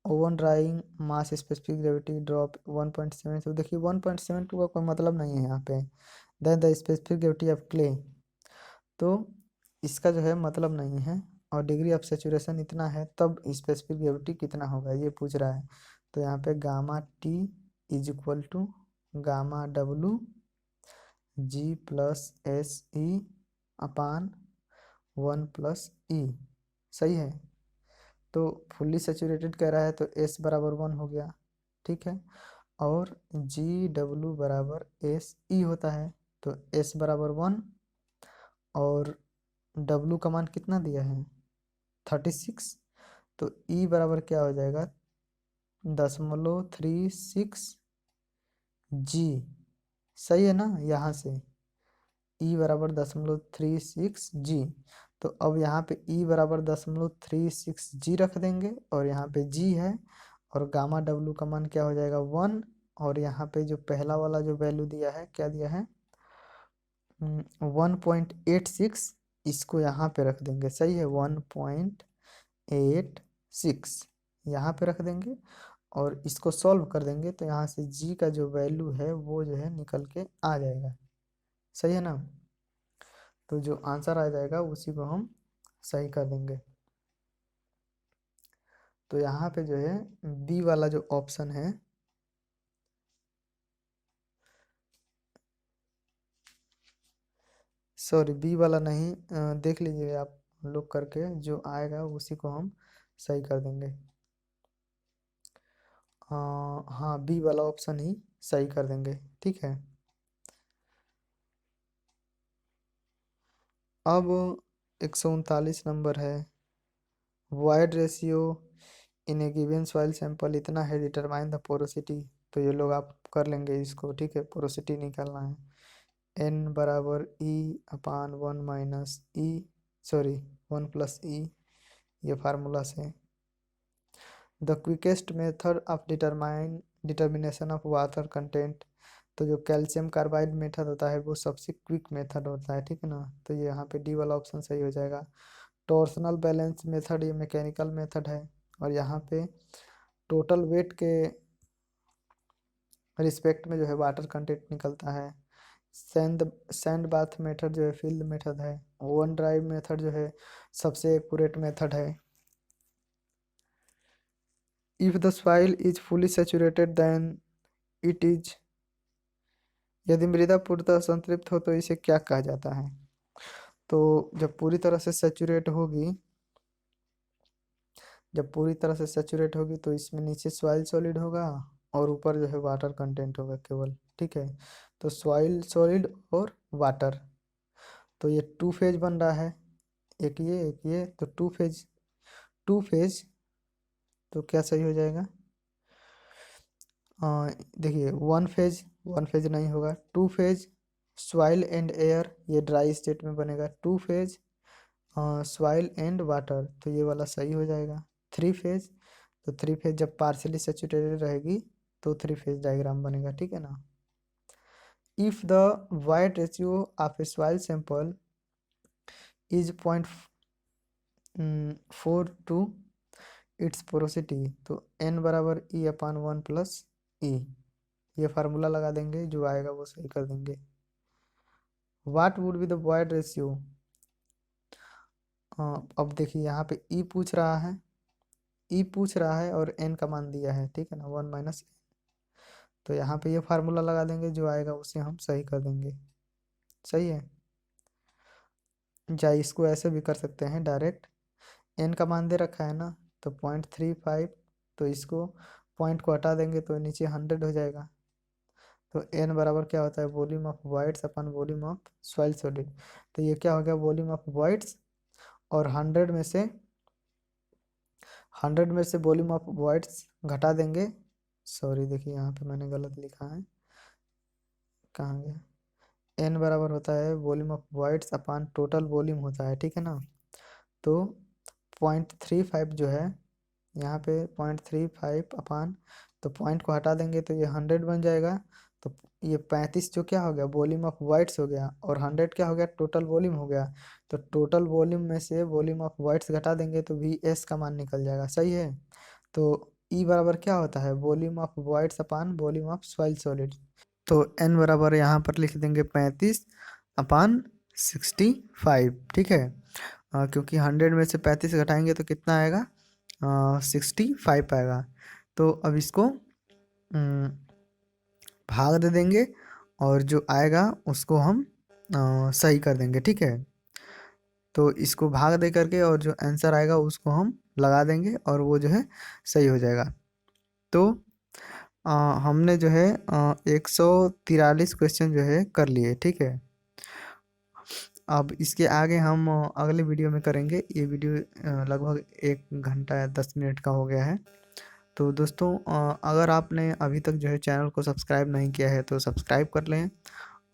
ओवन ड्राइंग मास स्पेसिफिक ग्रेविटी ड्रॉप 1.7, तो देखिए 1.72 का कोई मतलब नहीं है यहाँ पे। Then the specific gravity of clay, तो इसका जो है मतलब नहीं है। और डिग्री ऑफ सेचुरेशन इतना है, तब स्पेसिफिक ग्रेविटी कितना होगा ये पूछ रहा है। तो यहाँ पे gamma t is equal to gamma डब्लू G+SE/1 + E। सही है, तो फुल्ली सेचुरेटेड कह रहा है, तो S बराबर 1 हो गया, ठीक है। और G W = SE होता है, तो S बराबर 1 और W का मान कितना दिया है 36, तो E बराबर क्या हो जाएगा 0.36 G। सही है ना, यहाँ से E बराबर 0.36 G। तो अब यहाँ पे E बराबर 0.36 G रख देंगे, और यहाँ पे G है, और गामा डब्लू का मान क्या हो जाएगा 1। और यहाँ पे जो पहला वाला जो वैल्यू दिया है, क्या दिया है 1.86, इसको यहाँ पे रख देंगे। सही है, 1.86 यहाँ पे रख देंगे, और इसको सॉल्व कर देंगे, तो यहाँ से G का जो वैल्यू है वो जो है निकल के आ जाएगा। सही है ना, तो जो आंसर आ जाएगा उसी को हम सही कर देंगे। तो यहाँ पे जो है बी वाला जो ऑप्शन है, सॉरी बी वाला नहीं, देख लीजिए आप लोग करके, जो आएगा उसी को हम सही कर देंगे। हाँ, बी वाला ऑप्शन ही सही कर देंगे, ठीक है। अब 139 नंबर है, void ratio in A given soil sample इतना है, डिटरमाइन द पोरोसिटी। तो ये लोग आप कर लेंगे इसको, ठीक है, पोरोसिटी निकालना है। n बराबर E/1 - E, सॉरी 1 + E, ये फार्मूला से। The quickest method of determination of water content, तो जो कैल्शियम कार्बाइड मेथड होता है वो सबसे क्विक मेथड होता है, ठीक है ना। तो ये यहाँ पे डी वाला ऑप्शन सही हो जाएगा। टॉर्सनल बैलेंस मेथड ये मैकेनिकल मेथड है, और यहाँ पे टोटल वेट के रिस्पेक्ट में जो है वाटर कंटेंट निकलता है। सैंड बाथ मेथड जो है फील्ड मेथड है। ओवन ड्राइव मेथड जो है सबसे एक्यूरेट मेथड है। If the soil is fully saturated then it is, यदि मृदा पूर्णतः संतृप्त हो तो इसे क्या कहा जाता है। तो जब पूरी तरह से सैचुरेट होगी, जब पूरी तरह से सैचुरेट होगी तो इसमें नीचे सॉइल सॉलिड होगा, और ऊपर जो है वाटर कंटेंट होगा केवल, ठीक है। तो सॉइल सॉलिड और वाटर, तो ये टू फेज बन रहा है, एक ये एक ये, तो टू फेज, तो क्या सही हो जाएगा, देखिए वन फेज नहीं होगा, two phase soil and air, ये ड्राई स्टेट में बनेगा। Two phase soil and water, तो ये वाला सही हो जाएगा। थ्री फेज, तो थ्री फेज जब पार्शियली सैचुरेटेड रहेगी तो थ्री फेज डायग्राम बनेगा, ठीक है ना। If the void ratio of a soil sample is 0.4 to its porosity, तो n बराबर E/1 + E। ये फार्मूला लगा देंगे, जो आएगा वो सही कर देंगे। What would be the void ratio. अब देखिए यहाँ पे ई पूछ रहा है, और एन का मान दिया है, ठीक है ना, 1 - तो यहाँ पे ये फार्मूला लगा देंगे, जो आएगा उसे हम सही कर देंगे। सही है। या इसको ऐसे भी कर सकते हैं डायरेक्ट, एन का मान दे रखा है ना, तो 0.35, तो इसको पॉइंट को हटा देंगे तो नीचे 100 हो जाएगा। तो एन बराबर क्या होता है, volume of wides upon volume of soil solid. तो ये क्या हो गया, वॉल्यूम ऑफ वाइड्स, और 100 में से वॉल्यूम ऑफ वाइड्स घटा देंगे। सॉरी देखिए यहाँ पे मैंने गलत लिखा है, कहाँ गया। एन बराबर होता है volume of wides upon total volume होता है, ठीक है ना। तो 0.35 जो है यहाँ पे, 0.35 अपान, तो पॉइंट को हटा देंगे तो ये 100 बन जाएगा। तो ये 35 जो क्या हो गया, वॉल्यूम ऑफ वाइट्स हो गया, और 100 क्या हो गया, टोटल वॉल्यूम हो गया। तो टोटल वॉल्यूम में से वॉल्यूम ऑफ वाइट्स घटा देंगे तो वी एस का मान निकल जाएगा। सही है। तो ई बराबर क्या होता है, volume of whites upon volume of soil solid. तो एन बराबर यहाँ पर लिख देंगे 35 अपान 65, ठीक है। क्योंकि 100 में से 35 घटाएंगे तो कितना आएगा, 65 आएगा। तो अब इसको भाग दे देंगे, और जो आएगा उसको हम सही कर देंगे, ठीक है। तो इसको भाग दे करके और जो आंसर आएगा उसको हम लगा देंगे, और वो जो है सही हो जाएगा। तो अ, हमने जो है 143 क्वेश्चन जो है कर लिए, ठीक है। अब इसके आगे हम अगले वीडियो में करेंगे। ये वीडियो लगभग 1 घंटा या 10 मिनट का हो गया है। तो दोस्तों, अगर आपने अभी तक जो है चैनल को सब्सक्राइब नहीं किया है तो सब्सक्राइब कर लें,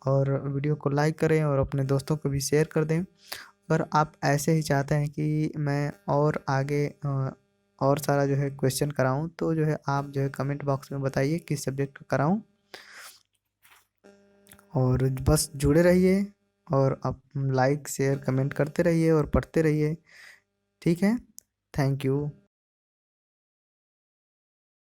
और वीडियो को लाइक करें, और अपने दोस्तों को भी शेयर कर दें। अगर आप ऐसे ही चाहते हैं कि मैं और आगे और सारा जो है क्वेश्चन कराऊं, तो जो है आप जो है कमेंट बॉक्स में बताइए किस सब्जेक्ट का कराऊं। और बस जुड़े रहिए, और आप लाइक शेयर कमेंट करते रहिए और पढ़ते रहिए, ठीक है। Thank you.